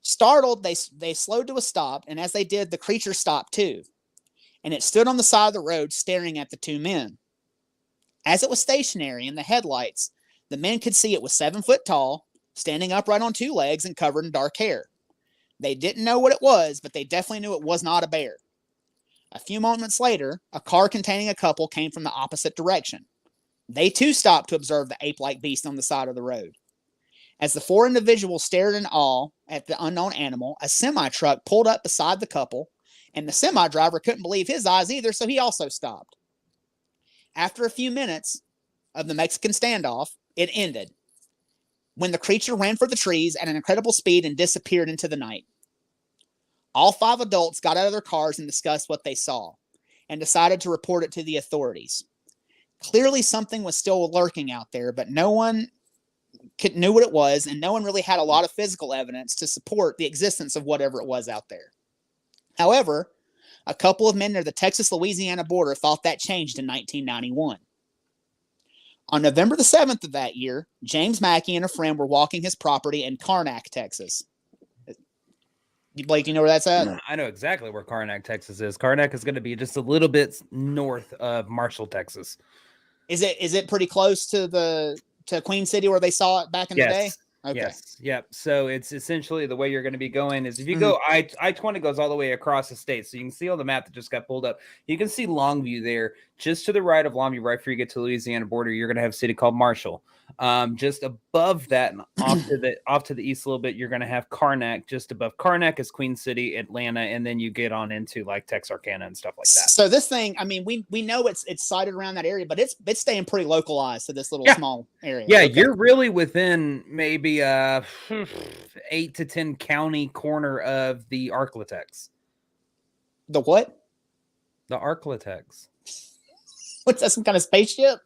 Startled, they slowed to a stop, and as they did, the creature stopped too. And it stood on the side of the road staring at the 2 men. As it was stationary in the headlights, the men could see it was 7 foot tall, standing upright on 2 legs and covered in dark hair. They didn't know what it was, but they definitely knew it was not a bear. A few moments later, a car containing a couple came from the opposite direction. They too stopped to observe the ape-like beast on the side of the road. As the 4 individuals stared in awe at the unknown animal, a semi-truck pulled up beside the couple, and the semi-driver couldn't believe his eyes either, so he also stopped. After a few minutes of the Mexican standoff, it ended, when the creature ran for the trees at an incredible speed and disappeared into the night. All 5 adults got out of their cars and discussed what they saw, and decided to report it to the authorities. Clearly something was still lurking out there, but no one knew what it was, and no one really had a lot of physical evidence to support the existence of whatever it was out there. However, a couple of men near the Texas-Louisiana border thought that changed in 1991. On November the 7th of that year, James Mackey and a friend were walking his property in Karnak, Texas. Blake, you know where that's at? I know exactly where Karnak, Texas is. Karnak is going to be just a little bit north of Marshall, Texas. Is it pretty close to the to Queen City where they saw it back in the day? Okay. Yes. Yep. So it's essentially the way you're going to be going is if you go I-20 goes all the way across the state. So you can see on the map that just got pulled up. You can see Longview there. Just to the right of Longview, right before you get to the Louisiana border, you're going to have a city called Marshall. Just above that and off to the east a little bit, you're going to have Karnak. Just above Karnak is Queen City, Atlanta, and then you get on into like Texarkana and stuff like that. So this thing, I mean, we know it's sited around that area, but it's staying pretty localized to this little small area. Yeah, you're really within maybe 8 to 10 county corner of the Arklatex. The what? The Arklatex. What's that? Some kind of spaceship?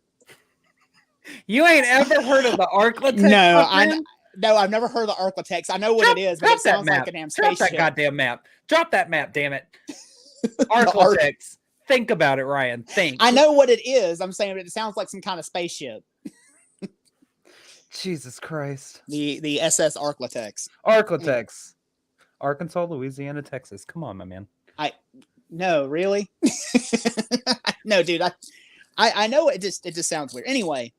You ain't ever heard of the Arklatex? No, I've never heard of the Arklatex. I know what it is, but it sounds like a damn spaceship. Drop that goddamn map. Drop that map, damn it. Arklatex. Think about it, Ryan. Think. I know what it is. I'm saying it sounds like some kind of spaceship. Jesus Christ. The SS Arklatex. Arklatex. Arkansas, Louisiana, Texas. Come on, my man. No, really? No, dude. I know it just sounds weird. Anyway,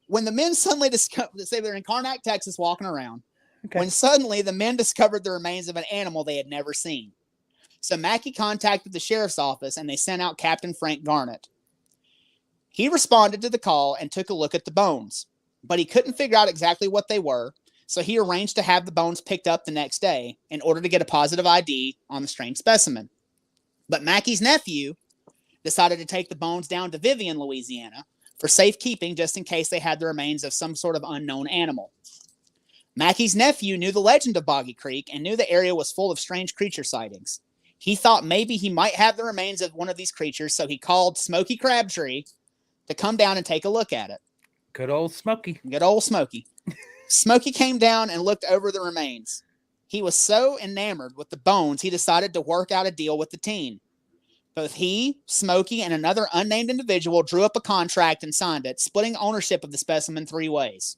when the men suddenly say they're in Karnak, Texas, walking around, when suddenly the men discovered the remains of an animal they had never seen. So Mackey contacted the sheriff's office and they sent out Captain Frank Garnett. He responded to the call and took a look at the bones, but he couldn't figure out exactly what they were. So he arranged to have the bones picked up the next day in order to get a positive ID on the strange specimen. But Mackey's nephew decided to take the bones down to Vivian, Louisiana for safekeeping just in case they had the remains of some sort of unknown animal. Mackey's nephew knew the legend of Boggy Creek and knew the area was full of strange creature sightings. He thought maybe he might have the remains of one of these creatures, so he called Smokey Crabtree to come down and take a look at it. Good old Smokey. Good old Smokey. Smokey came down and looked over the remains. He was so enamored with the bones, he decided to work out a deal with the teen. Both he, Smokey, and another unnamed individual drew up a contract and signed it, splitting ownership of the specimen 3 ways.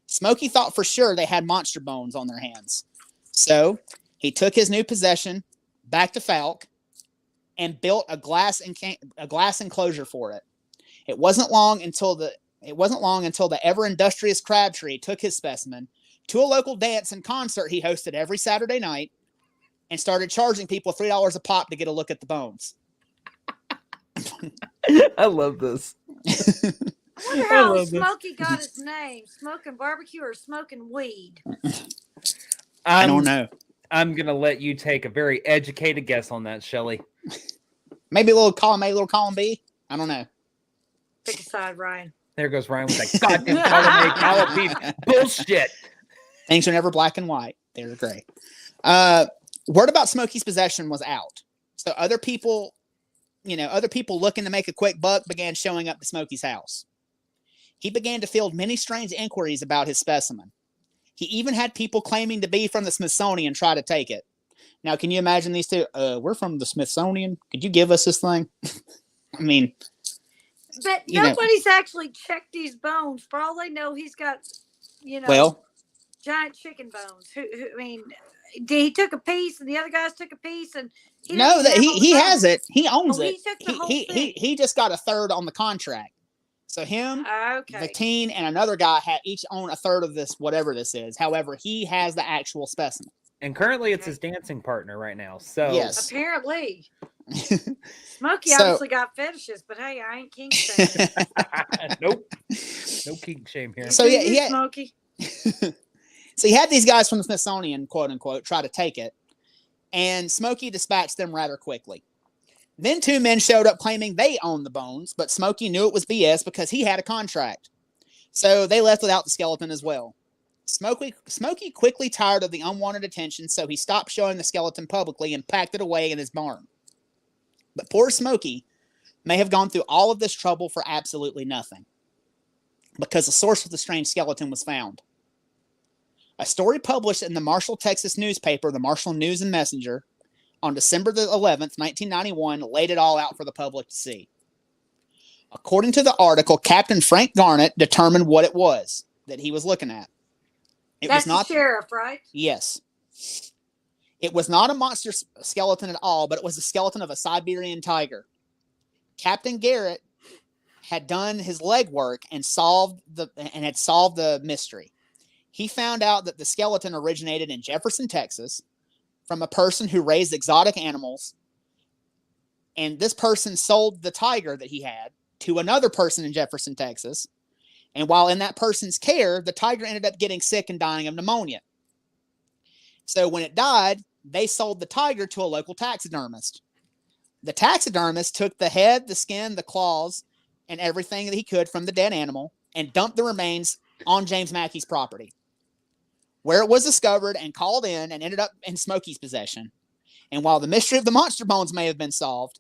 Smokey thought for sure they had monster bones on their hands. So he took his new possession back to Fouke and built a glass enclosure for it. It wasn't long until the ever industrious Crabtree took his specimen to a local dance and concert he hosted every Saturday night and started charging people $3 a pop to get a look at the bones. I love this. I wonder how Smokey got his name. Smoking barbecue or smoking weed? I don't know. I'm going to let you take a very educated guess on that, Shelly. Maybe a little column A, a little column B. I don't know. Pick a side, Ryan. There goes Ryan with that goddamn column A, column B bullshit. Things are never black and white. They're gray. Word about Smokey's possession was out. So other people looking to make a quick buck began showing up to Smokey's house. He began to field many strange inquiries about his specimen. He even had people claiming to be from the Smithsonian try to take it. Now, can you imagine these two? We're from the Smithsonian. Could you give us this thing? I mean, but nobody's actually checked these bones. For all they know, he's got, giant chicken bones. He took a piece, and the other guys took a piece, and he has it. He owns it. He took the whole thing. He just got a third on the contract. So him, the teen, and another guy each own a third of this, whatever this is. However, he has the actual specimen. And currently, it's his dancing partner right now. So yes, apparently, Smokey obviously got fetishes, but hey, I ain't king shaming. Nope, no king shame here. So yeah, Smokey. So he had these guys from the Smithsonian, quote unquote, try to take it, and Smokey dispatched them rather quickly. Then 2 men showed up claiming they owned the bones, but Smokey knew it was BS because he had a contract. So they left without the skeleton as well. Smokey quickly tired of the unwanted attention, so he stopped showing the skeleton publicly and packed it away in his barn. But poor Smokey may have gone through all of this trouble for absolutely nothing, because the source of the strange skeleton was found. A story published in the Marshall, Texas newspaper, the Marshall News and Messenger, on December the 11th, 1991, laid it all out for the public to see. According to the article, Captain Frank Garnett determined what it was that he was looking at. That's the sheriff, right? Yes. It was not a monster skeleton at all, but it was the skeleton of a Siberian tiger. Captain Garrett had done his legwork and had solved the mystery. He found out that the skeleton originated in Jefferson, Texas, from a person who raised exotic animals, and this person sold the tiger that he had to another person in Jefferson, Texas. And while in that person's care, the tiger ended up getting sick and dying of pneumonia. So when it died, they sold the tiger to a local taxidermist. The taxidermist took the head, the skin, the claws, and everything that he could from the dead animal and dumped the remains on James Mackey's property, where it was discovered and called in and ended up in Smokey's possession. And while the mystery of the monster bones may have been solved,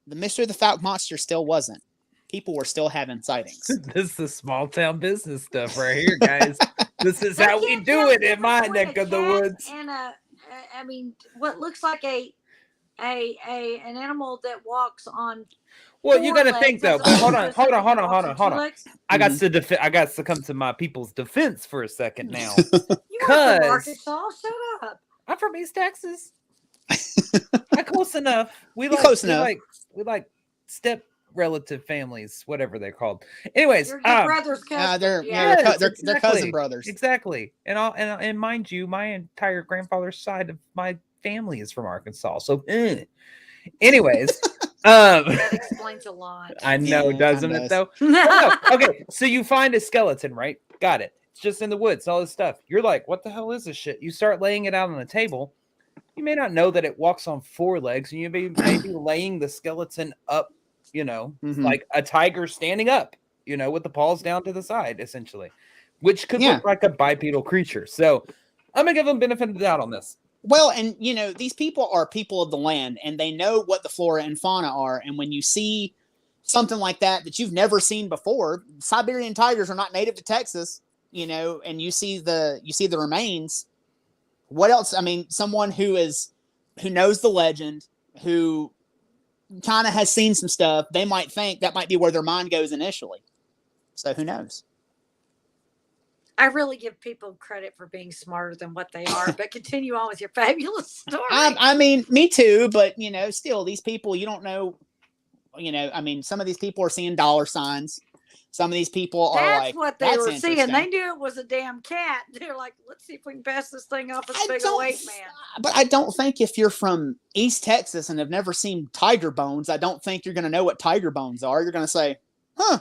the mystery of the Fouke Monster still wasn't. People were still having sightings. This is small town business stuff right here, guys. This is how we do it in my neck of the woods. And what looks like an animal that walks on. Well, you got to think though. Hold on. I got to come to my people's defense for a second now. Because Arkansas, shut up. I'm from East Texas. Not close enough. We like step relative families, whatever they're called. Anyways, brothers, they're cousin brothers. Exactly. And mind you, my entire grandfather's side of my family is from Arkansas. So, anyways, that explains a lot. I know, doesn't it though? No. Okay, so you find a skeleton, right? Got it. It's just in the woods, all this stuff. You're like, what the hell is this shit? You start laying it out on the table. You may not know that it walks on 4 legs, and you may be laying the skeleton up, like a tiger standing up, with the paws down to the side, essentially, which could look like a bipedal creature. So I'm gonna give them benefit of the doubt on this. Well, and these people are people of the land, and they know what the flora and fauna are. And when you see something like that you've never seen before, Siberian tigers are not native to Texas, and you see the remains. What else? I mean, someone who knows the legend, who kind of has seen some stuff, they might think that might be where their mind goes initially. So who knows? I really give people credit for being smarter than what they are, but continue on with your fabulous story. I mean, me too, but still, these people, you don't know, some of these people are seeing dollar signs. Some of these people are That's what they were seeing. They knew it was a damn cat. They're like, let's see if we can pass this thing off as a big old ape man. But I don't think if you're from East Texas and have never seen tiger bones, I don't think you're going to know what tiger bones are. You're going to say, I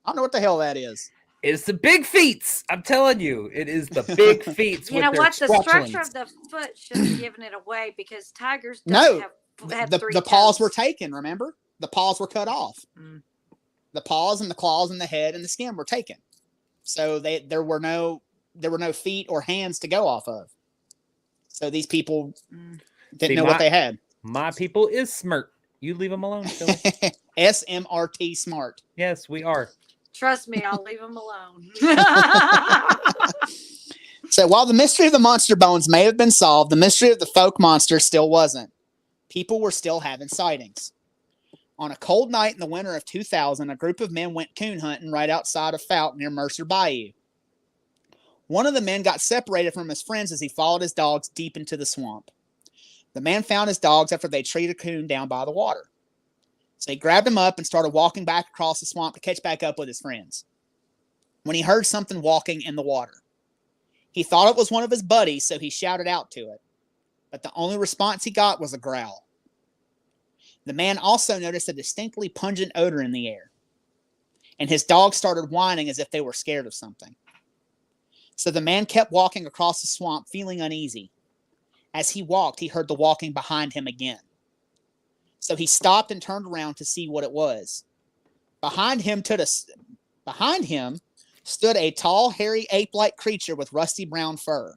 don't know what the hell that is. It's the big feet. I'm telling you, it is the big feet. You know what? The structure of the foot should have given it away because tigers don't have the paws were taken, remember? The paws were cut off. Mm. The paws and the claws and the head and the skin were taken. So there were no feet or hands to go off of. So these people didn't know what they had. My people is smart. You leave them alone, Phil. SMRT smart. Yes, we are. Trust me, I'll leave them alone. So while the mystery of the monster bones may have been solved, the mystery of the Fouke Monster still wasn't. People were still having sightings. On a cold night in the winter of 2000, a group of men went coon hunting right outside of Fouke near Mercer Bayou. One of the men got separated from his friends as he followed his dogs deep into the swamp. The man found his dogs after they treated a coon down by the water. So he grabbed him up and started walking back across the swamp to catch back up with his friends. When he heard something walking in the water, he thought it was one of his buddies, so he shouted out to it. But the only response he got was a growl. The man also noticed a distinctly pungent odor in the air, and his dogs started whining as if they were scared of something. So the man kept walking across the swamp, feeling uneasy. As he walked, he heard the walking behind him again. So he stopped and turned around to see what it was. Behind him stood a tall, hairy, ape-like creature with rusty brown fur.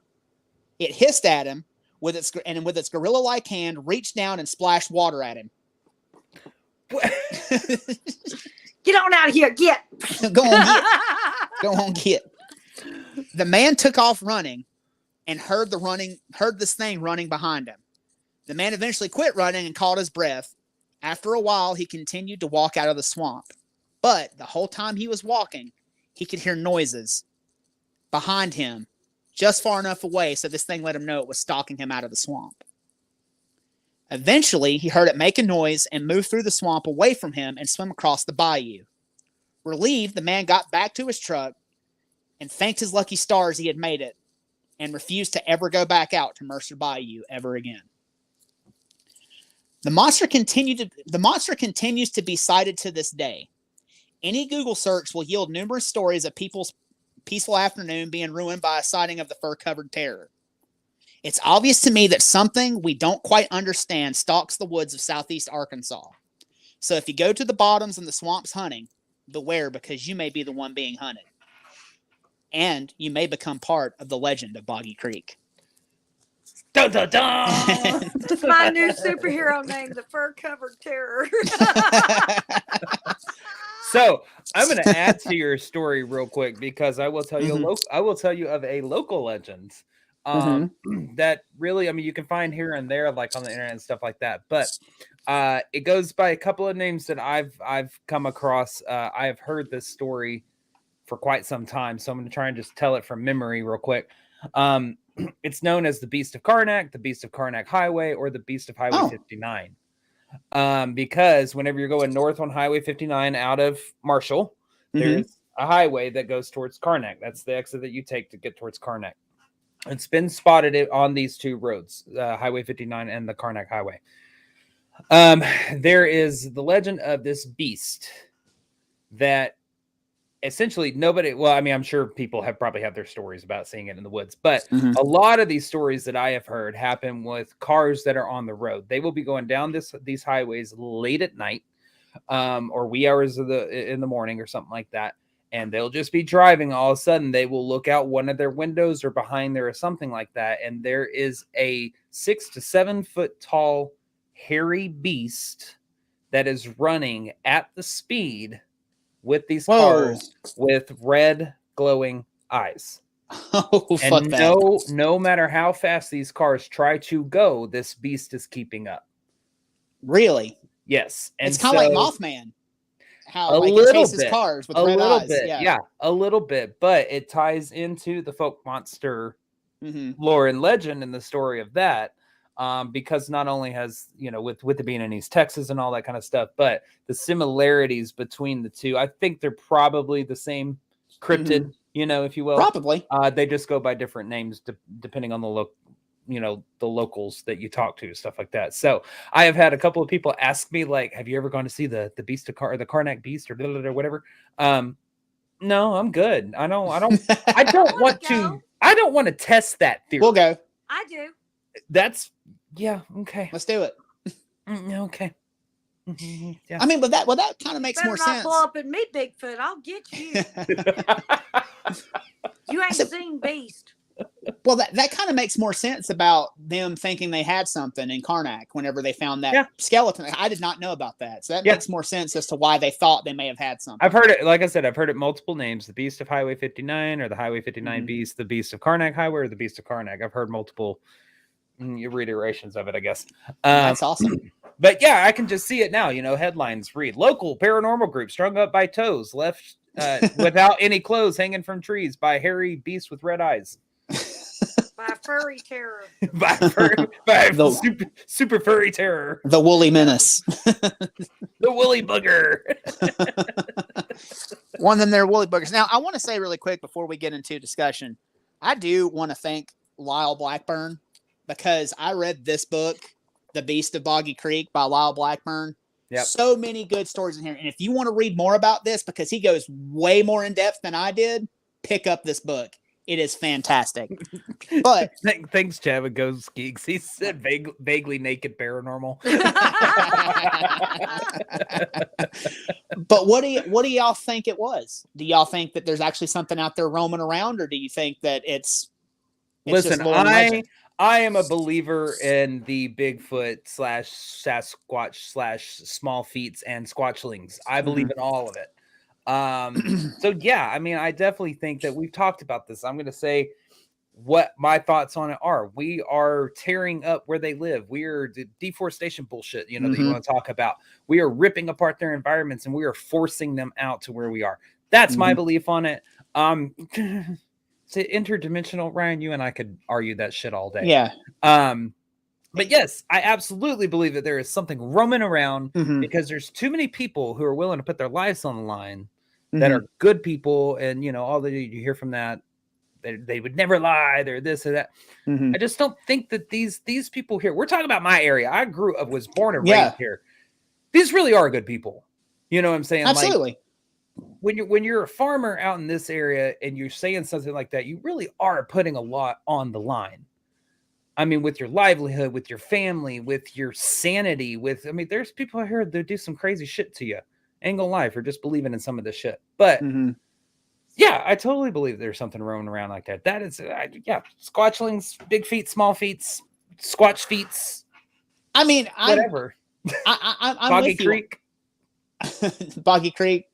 It hissed at him, with its gorilla-like hand, reached down and splashed water at him. Get on out of here, get. Go on, get. The man took off running and heard this thing running behind him. The man eventually quit running and caught his breath. After a while, he continued to walk out of the swamp. But the whole time he was walking, he could hear noises behind him, just far enough away so this thing let him know it was stalking him out of the swamp. Eventually, he heard it make a noise and move through the swamp away from him and swim across the bayou. Relieved, the man got back to his truck and thanked his lucky stars he had made it and refused to ever go back out to Mercer Bayou ever again. The monster continues to be cited to this day. Any Google search will yield numerous stories of people's peaceful afternoon being ruined by a sighting of the fur-covered terror. It's obvious to me that something we don't quite understand stalks the woods of southeast Arkansas. So if you go to the bottoms and the swamps hunting, beware, because you may be the one being hunted. And you may become part of the legend of Boggy Creek. Dun, dun, dun. That's my new superhero name, the fur-covered terror. So I'm going to add to your story real quick because I will tell you. I will tell you of a local legend that really, I mean, you can find here and there, like on the internet and stuff like that. But it goes by a couple of names that I've come across. I have heard this story for quite some time, so I'm going to try and just tell it from memory real quick. It's known as the Beast of Karnak, the Beast of Karnak Highway, or the Beast of Highway 59. Because whenever you're going north on Highway 59 out of Marshall, there's a highway that goes towards Karnak. That's the exit that you take to get towards Karnak. It's been spotted on these two roads, Highway 59 and the Karnak Highway. There is the legend of this beast that essentially nobody, well, I mean, I'm sure people have probably had their stories about seeing it in the woods, but a lot of these stories that I have heard happen with cars that are on the road. They will be going down these highways late at night, or wee hours in the morning or something like that. And they'll just be driving. All of a sudden they will look out one of their windows or behind there or something like that. And there is a 6 to 7 foot tall, hairy beast that is running at the speed with these cars with red glowing eyes. And no matter how fast these cars try to go, this beast is keeping up. Really? Yes. And it's kind of like Mothman. How a like little it chases bit, cars with a red little eyes. bit, yeah, a little bit, but it ties into the Fouke Monster lore and legend and the story of that. Because not only has, with it being in East Texas and all that kind of stuff, but the similarities between the two, I think they're probably the same cryptid, if you will. Probably. They just go by different names depending on the the locals that you talk to, stuff like that. So I have had a couple of people ask me, like, have you ever gone to see the Beast of the Karnak Beast or whatever? No, I'm good. I don't want to test that theory. We'll go. I do. Okay. Let's do it. Okay. Yeah. I mean, but that kind of makes more sense. Pull up and meet Bigfoot. I'll get you. You ain't seen Beast. Well, that kind of makes more sense about them thinking they had something in Karnak whenever they found that skeleton. I did not know about that. So that makes more sense as to why they thought they may have had something. I've heard it, like I said, I've heard it multiple names. The Beast of Highway 59 or the Highway 59 Beast, the Beast of Karnak Highway or the Beast of Karnak. I've heard multiple reiterations of it, I guess. That's awesome. But yeah, I can just see it now. Headlines read: local paranormal group strung up by toes, left without any clothes, hanging from trees by hairy beast with red eyes. By furry terror. by super furry terror. The woolly menace. The woolly booger. One of them, they're woolly boogers. Now, I want to say really quick before we get into discussion, I do want to thank Lyle Blackburn because I read this book, The Beast of Boggy Creek by Lyle Blackburn. Yep. So many good stories in here. And if you want to read more about this, because he goes way more in depth than I did, pick up this book. It is fantastic. But thanks, Chad. Ghost Geeks. He said vaguely naked paranormal. But what do y'all think it was? Do y'all think that there's actually something out there roaming around, or do you think that it's listen? I am a believer in the Bigfoot / Sasquatch / small feets and squatchlings. I believe in all of it. So yeah, I mean, I definitely think that we've talked about this. I'm going to say what my thoughts on it are. We are tearing up where they live. We are deforestation bullshit, that you want to talk about. We are ripping apart their environments and we are forcing them out to where we are. That's my belief on it. It's interdimensional, Ryan. You and I could argue that shit all day. Yeah. But yes, I absolutely believe that there is something roaming around because there's too many people who are willing to put their lives on the line that Mhm. are good people, and all that you hear from that, they would never lie, they're this or that. Mhm. I just don't think that these people here, we're talking about my area. I was born and Yeah. raised here. These really are good people. You know what I'm saying? Absolutely. Like when you're a farmer out in this area and you're saying something like that, you really are putting a lot on the line. I mean, with your livelihood, with your family, with your sanity, there's people out here that do some crazy shit to you. Ain't gonna lie, for just believing in some of this shit. But Mhm. yeah, I totally believe there's something roaming around like that. That is, squatchlings, big feet, small feet, squatch feet, I mean, whatever. I'm Boggy with you. Creek, Boggy Creek,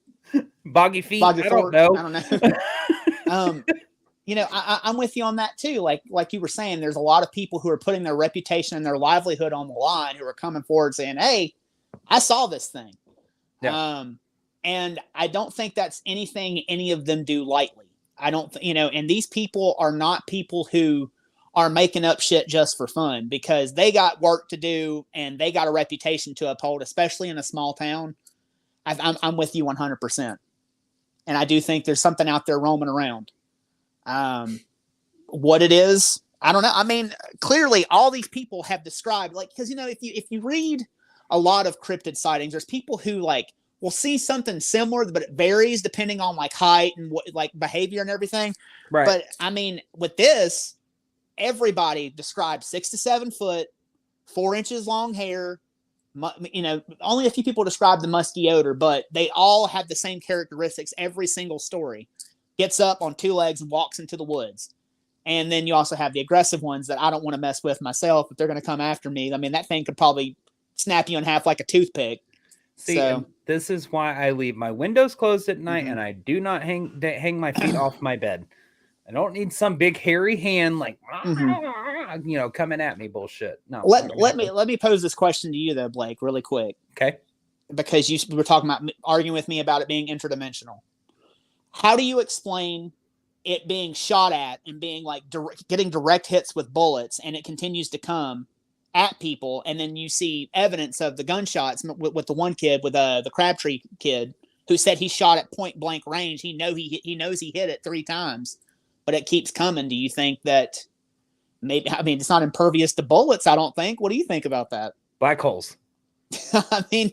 boggy feet. Boggy I don't Fork. know. I don't know. I'm with you on that too. Like you were saying, there's a lot of people who are putting their reputation and their livelihood on the line, who are coming forward saying, "Hey, I saw this thing." Yeah. And I don't think that's anything any of them do lightly. I don't, and these people are not people who are making up shit just for fun, because they got work to do and they got a reputation to uphold, especially in a small town. I'm with you 100%. And I do think there's something out there roaming around. What it is, I don't know. I mean, clearly all these people have described, like, because if you read a lot of cryptid sightings, there's people who will see something similar, but it varies depending on like height and what, like, behavior and everything. Right. But I mean, with this, everybody describes 6 to 7 foot, 4 inches long hair. Only a few people describe the musky odor, but they all have the same characteristics. Every single story gets up on 2 legs and walks into the woods. And then you also have the aggressive ones that I don't want to mess with myself. If they're going to come after me, I mean, that thing could probably snap you in half like a toothpick. See, and this is why I leave my windows closed at night, and I do not hang my feet off my bed. I don't need some big hairy hand coming at me bullshit. No. Let me pose this question to you though, Blake, really quick. Okay. Because you were talking about arguing with me about it being interdimensional. How do you explain it being shot at and being like getting direct hits with bullets, and it continues to come at people, and then you see evidence of the gunshots with the one kid, with the Crabtree kid, who said he shot at point blank range. He knows he hit it 3 times, but it keeps coming. Do you think that maybe, I mean, it's not impervious to bullets, I don't think. What do you think about that? Black holes. I mean,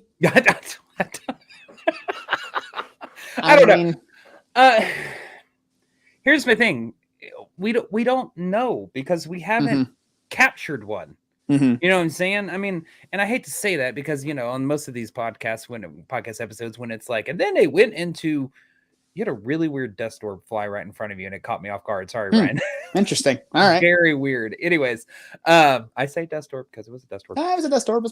I don't know. Here's my thing. We don't know, because we haven't captured one. You know what I'm saying? I mean, and I hate to say that, because on most of these podcast episodes, when it's like, and then they went into, you had a really weird dust orb fly right in front of you, and it caught me off guard. Sorry, Ryan. Interesting. All right. Very weird. Anyways, I say dust orb because it was a dust orb. It was a dust orb.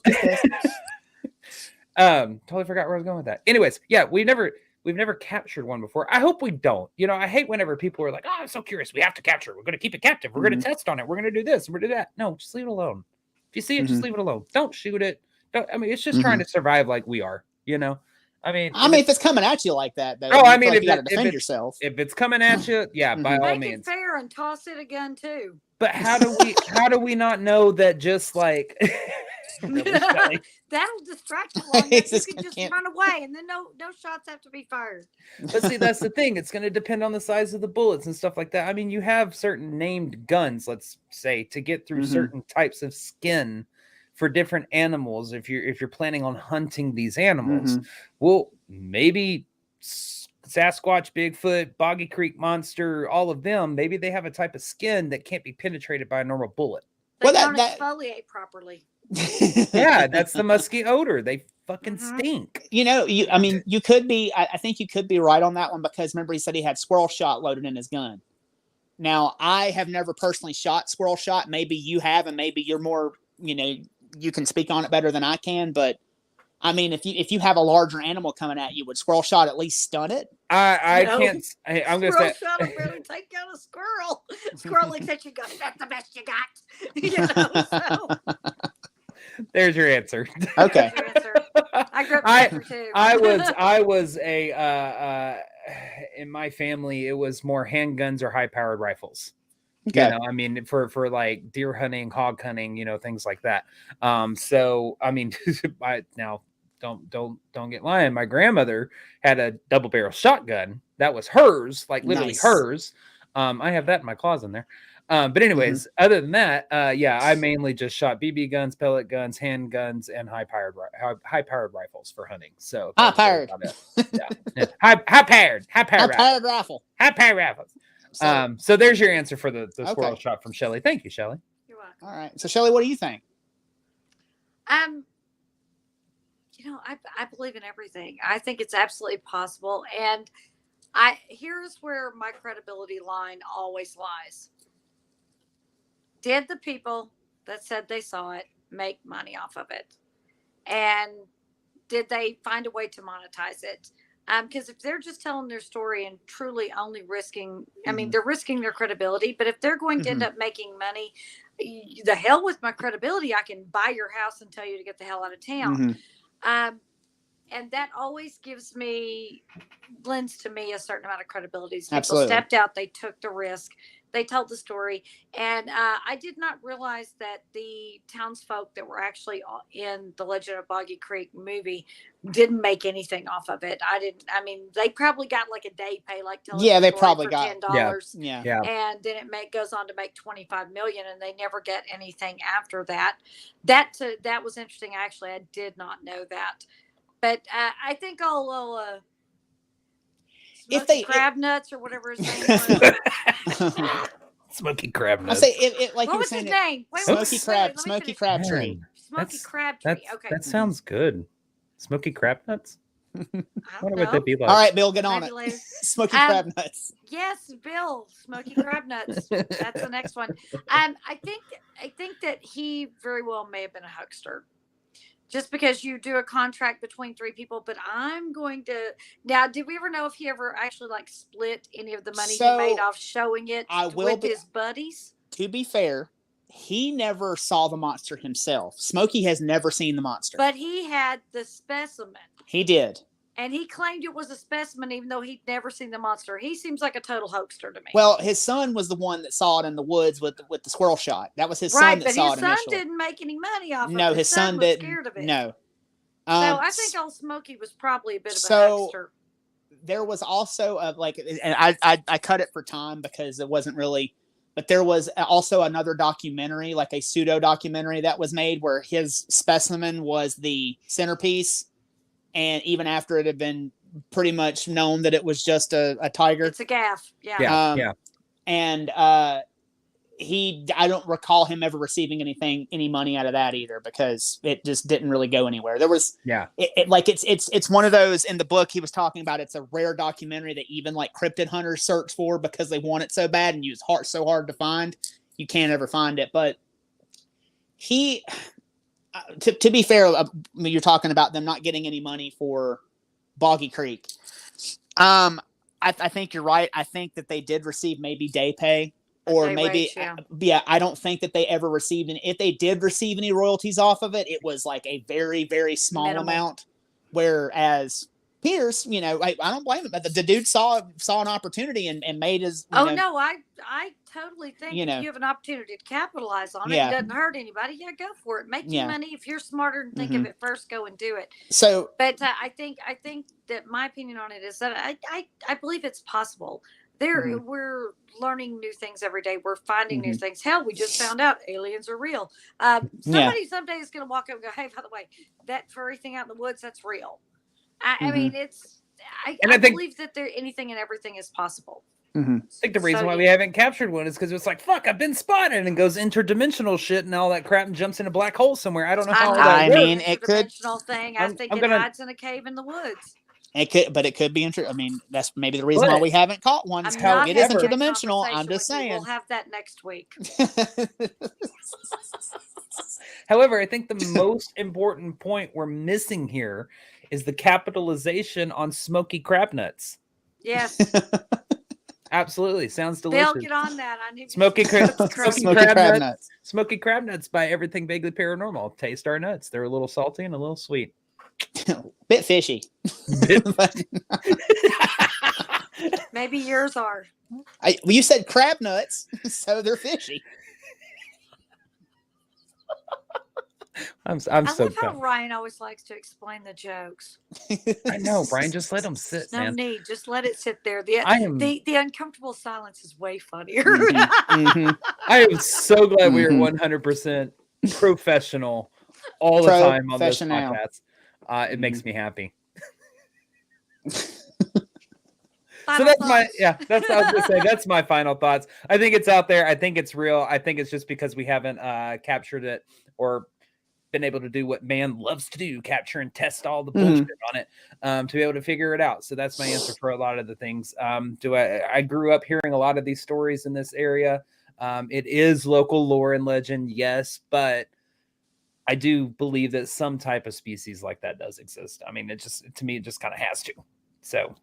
Totally forgot where I was going with that. Anyways, yeah, we've never captured one before. I hope we don't. I hate whenever people are like, "Oh, I'm so curious. We have to capture it. We're going to keep it captive. We're going to test on it. We're going to do this. We're going to do that." No, just leave it alone. If you see it, just leave it alone. Don't shoot it. It's just trying to survive like we are. I mean, if it's coming at you like that, though, if you got to defend yourself. If it's coming at you, yeah, by all means. Make it fair and toss it again too. But how do we not know that just like that'll distract you long enough, you can just run away, and then no shots have to be fired. But see, that's the thing. It's going to depend on the size of the bullets and stuff like that. I mean, you have certain named guns, let's say, to get through certain types of skin for different animals. If you're planning on hunting these animals, well, maybe Sasquatch, Bigfoot, Boggy Creek Monster, all of them, maybe they have a type of skin that can't be penetrated by a normal bullet. They don't exfoliate properly. Yeah, that's the musky odor. They fucking stink. You could be, I think you could be right on that one, because remember he said he had squirrel shot loaded in his gun. Now, I have never personally shot squirrel shot. Maybe you have, and maybe you're more, you can speak on it better than I can, but I mean, if you have a larger animal coming at you, would squirrel shot at least stun it? I can't. I'm going to say. Squirrel shot will barely take down a squirrel. Squirrel looks at you and goes, "That's the best you got." So. There's your answer. Okay. I grew up too. I was in my family, it was more handguns or high-powered rifles. Okay. I mean, for like deer hunting, hog hunting, things like that. So I mean, now don't get lying. My grandmother had a double barrel shotgun that was hers, like literally Nice. hers. I have that in my closet in there. But anyways, other than that, yeah, I mainly just shot BB guns, pellet guns, handguns, and high powered rifles for hunting. So High that's really powered. about it. Yeah. High powered rifle. high powered rifles. So there's your answer for the squirrel Okay. shot from Shelly. Thank you, Shelly. You're welcome. All right. So Shelly, what do you think? You know, I believe in everything. I think it's absolutely possible. And here's where my credibility line always lies. Did the people that said they saw it make money off of it? And did they find a way to monetize it? Because if they're just telling their story and truly only risking, I mean, they're risking their credibility, but if they're going to end up making money, the hell with my credibility, I can buy your house and tell you to get the hell out of town. And that always lends to me a certain amount of credibility. People Absolutely. stepped out, they took the risk, they told the story. And I did not realize that the townsfolk that were actually in the Legend of Boggy Creek movie didn't make anything off of it. I mean, they probably got like a day pay, like telling Yeah, the they story probably for got $10. Yeah. And then it goes on to make 25 million, and they never get anything after that. That was interesting. Actually, I did not know that. But I think I'll If they crab nuts or whatever his name was. Smoky crab I nuts. say it like What you're was saying. his name? Wait, Smoky crab. let me Smoky finish. crab tree. Smoky crab tree. Okay. That sounds good. Smoky crab nuts. I I don't wonder what know. that'd be like. All right, Bill, get on Maybe it. later. Smoky crab nuts. Yes, Bill. Smoky crab nuts. That's the next one. I think that he very well may have been a huckster. Just because you do a contract between three people, but I'm going to now. Did we ever know if he ever actually like split any of the money he made off showing it with his buddies? To be fair, he never saw the monster himself. Smokey has never seen the monster, but he had the specimen. He did, and he claimed it was a specimen, even though he'd never seen the monster. He seems like a total hoaxer to me. Well, his son was the one that saw it in the woods with the squirrel shot. That was his son that saw it initially. Right, but his son didn't make any money off of it. No, his son was didn't. Scared of it. No. So I think old Smokey was probably a bit of a huckster. There was also and I cut it for time because it wasn't really, but there was also another documentary, like a pseudo documentary that was made where his specimen was the centerpiece. And even after it had been pretty much known that it was just a tiger. It's a gaff. Yeah. Yeah. And I don't recall him ever receiving any money out of that either, because it just didn't really go anywhere. There was, it's one of those in the book he was talking about. It's a rare documentary that even like cryptid hunters search for because they want it so bad, and it's so hard to find. You can't ever find it. But he, to be fair, you're talking about them not getting any money for Boggy Creek. I think you're right. I think that they did receive maybe day pay. Or maybe, I don't think that they ever received any. If they did receive any royalties off of it, it was like a very, very small amount. Whereas Pierce, I don't blame him. But the dude saw an opportunity and made his. No, I totally think if you have an opportunity to capitalize on it, it doesn't hurt anybody. Yeah, go for it. Make your money. If you're smarter and think of it first, go and do it. So, but I think that my opinion on it is that I believe it's possible. We're learning new things every day. We're finding new things. Hell, we just found out aliens are real. Somebody someday is going to walk up and go, "Hey, by the way, that furry thing out in the woods, that's real." I mean, I believe that anything and everything is possible. I think the reason why we haven't captured one is because it's like, fuck, I've been spotted, and goes interdimensional shit and all that crap and jumps in a black hole somewhere. I don't know how that works. I mean, it could. Thing. I think it hides in a cave in the woods. It could be interesting. I mean, that's maybe the reason why we haven't caught one. Is how it is interdimensional. I'm just saying. We'll have that next week. However, I think the most important point we're missing here is the capitalization on smoky crab nuts. Yes. Absolutely. Sounds delicious. Bill, get on that. I need smoky crab nuts. Smoky crab nuts by Everything Vaguely Paranormal. Taste our nuts. They're a little salty and a little sweet. Bit fishy. Maybe yours are. You said crab nuts, so they're fishy. I'm I so love how proud. Ryan always likes to explain the jokes. I know, Brian. Just let them sit, No man. need. Just let it sit there. The I am. the uncomfortable silence is way funnier. I am so glad we are Mhm. 100% professional all the time on this Professional. podcast. It makes me happy. Final So that's thoughts? that's I was gonna say that's my final thoughts. I think it's out there. I think it's real. I think it's just because we haven't captured it or been able to do what man loves to do, capture and test all the bullshit on it, to be able to figure it out. So that's my answer for a lot of the things. I grew up hearing a lot of these stories in this area. It is local lore and legend, yes, but I do believe that some type of species like that does exist. I mean, to me, it just kind of has to. So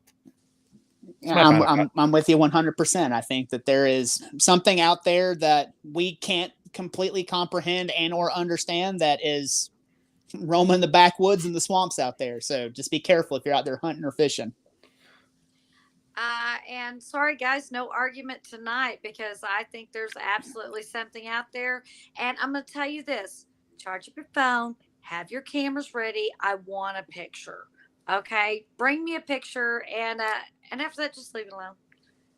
I'm with you 100%. I think that there is something out there that we can't completely comprehend and or understand that is roaming the backwoods and the swamps out there. So just be careful if you're out there hunting or fishing. And sorry, guys, no argument tonight because I think there's absolutely something out there. And I'm going to tell you this: charge up your phone, have your cameras ready. I want a picture. Okay, bring me a picture, and after that, just leave it alone.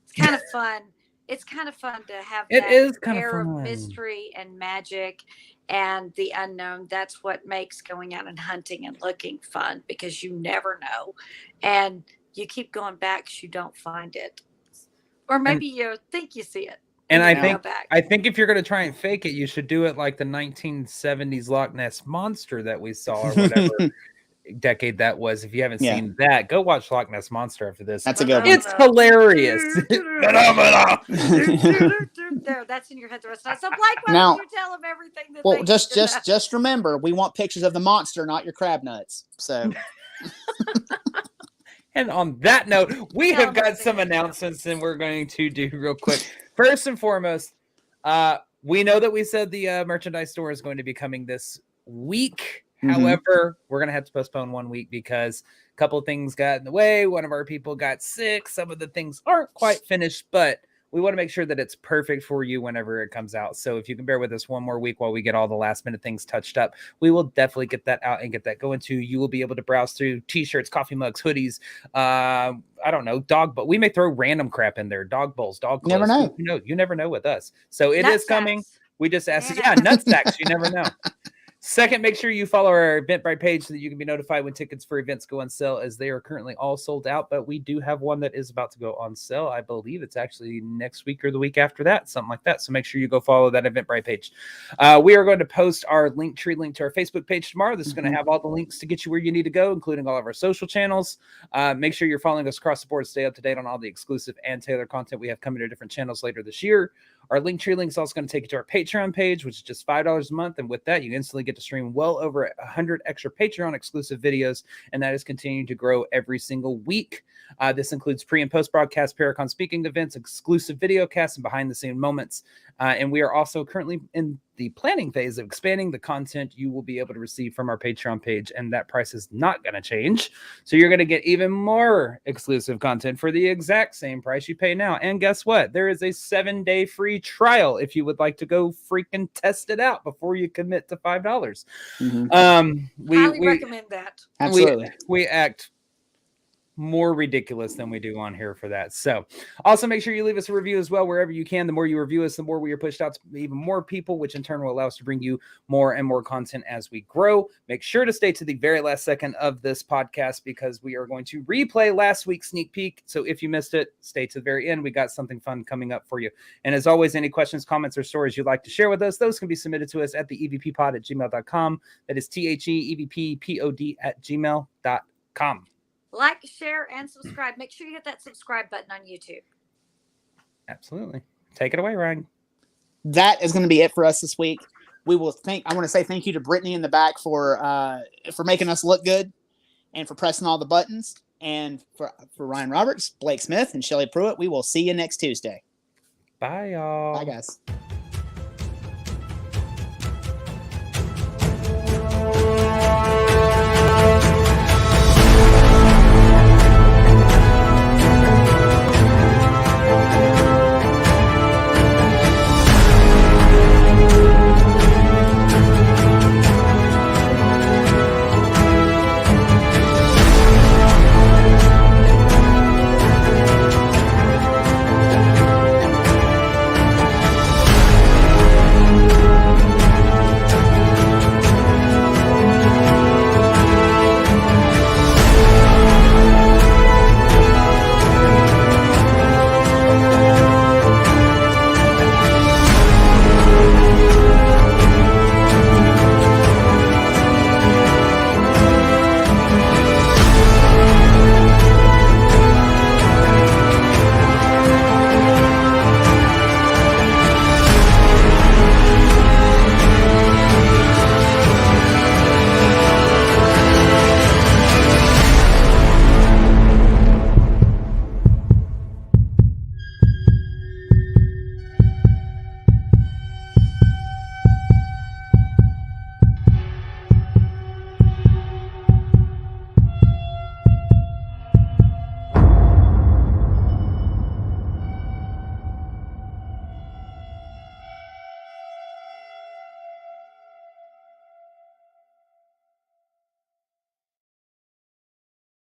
It's kind of fun. It's kind of fun to have it that is kind of air of fun. mystery and magic and the unknown. That's what makes going out and hunting and looking fun because you never know. And you keep going back because you don't find it. Or maybe you think you see it. And I think if you're going to try and fake it, you should do it like the 1970s Loch Ness Monster that we saw or whatever decade that was. If you haven't seen that, go watch Loch Ness Monster after this. That's a good one. It's hilarious. There, that's in your head the rest of the night. So Blake, why don't you tell them everything that well, they just remember, we want pictures of the monster, not your crab nuts. So and on that note, we have got some announcements and we're going to do real quick. First and foremost, we know that we said the merchandise store is going to be coming this week. However, we're going to have to postpone 1 week because a couple of things got in the way. One of our people got sick. Some of the things aren't quite finished, but we want to make sure that it's perfect for you whenever it comes out. So if you can bear with us 1 more week while we get all the last minute things touched up, we will definitely get that out and get that going too. You will be able to browse through t-shirts, coffee mugs, hoodies, I don't know, but we may throw random crap in there, dog bowls, dog clothes. You never know with us. So it is coming. We just asked, nut sacks. You never know. Second, make sure you follow our Eventbrite page so that you can be notified when tickets for events go on sale, as they are currently all sold out. But we do have one that is about to go on sale. I believe it's actually next week or the week after that, something like that. So make sure you go follow that Eventbrite page. We are going to post our link to our Facebook page tomorrow. This is going to have all the links to get you where you need to go, including all of our social channels. Make sure you're following us across the board to stay up to date on all the exclusive and tailored content we have coming to different channels later this year. Our Linktree link is also going to take you to our Patreon page, which is just $5 a month. And with that, you instantly get to stream well over 100 extra Patreon exclusive videos. And that is continuing to grow every single week. This includes pre and post broadcast Paracon speaking events, exclusive video casts, and behind the scene moments. And we are also currently in the planning phase of expanding the content you will be able to receive from our Patreon page. And that price is not going to change. So you're going to get even more exclusive content for the exact same price you pay now. And guess what? There is a 7-day free trial if you would like to go freaking test it out before you commit to $5. We recommend that. Absolutely. We act more ridiculous than we do on here for that. So also make sure you leave us a review as well wherever you can. The more you review us, the more we are pushed out to even more people, which in turn will allow us to bring you more and more content as we grow. Make sure to stay to the very last second of this podcast because we are going to replay last week's sneak peek. So if you missed it, stay to the very end. We got something fun coming up for you. And as always, any questions, comments, or stories you'd like to share with us, those can be submitted to us at the evppod@gmail.com. That is THEEVPPOD@gmail.com. Like, share, and subscribe. Make sure you hit that subscribe button on YouTube. Absolutely. Take it away, Ryan. That is going to be it for us this week. I want to say thank you to Brittany in the back for making us look good and for pressing all the buttons. And for Ryan Roberts, Blake Smith, and Shelly Pruitt, we will see you next Tuesday. Bye, y'all. Bye, guys.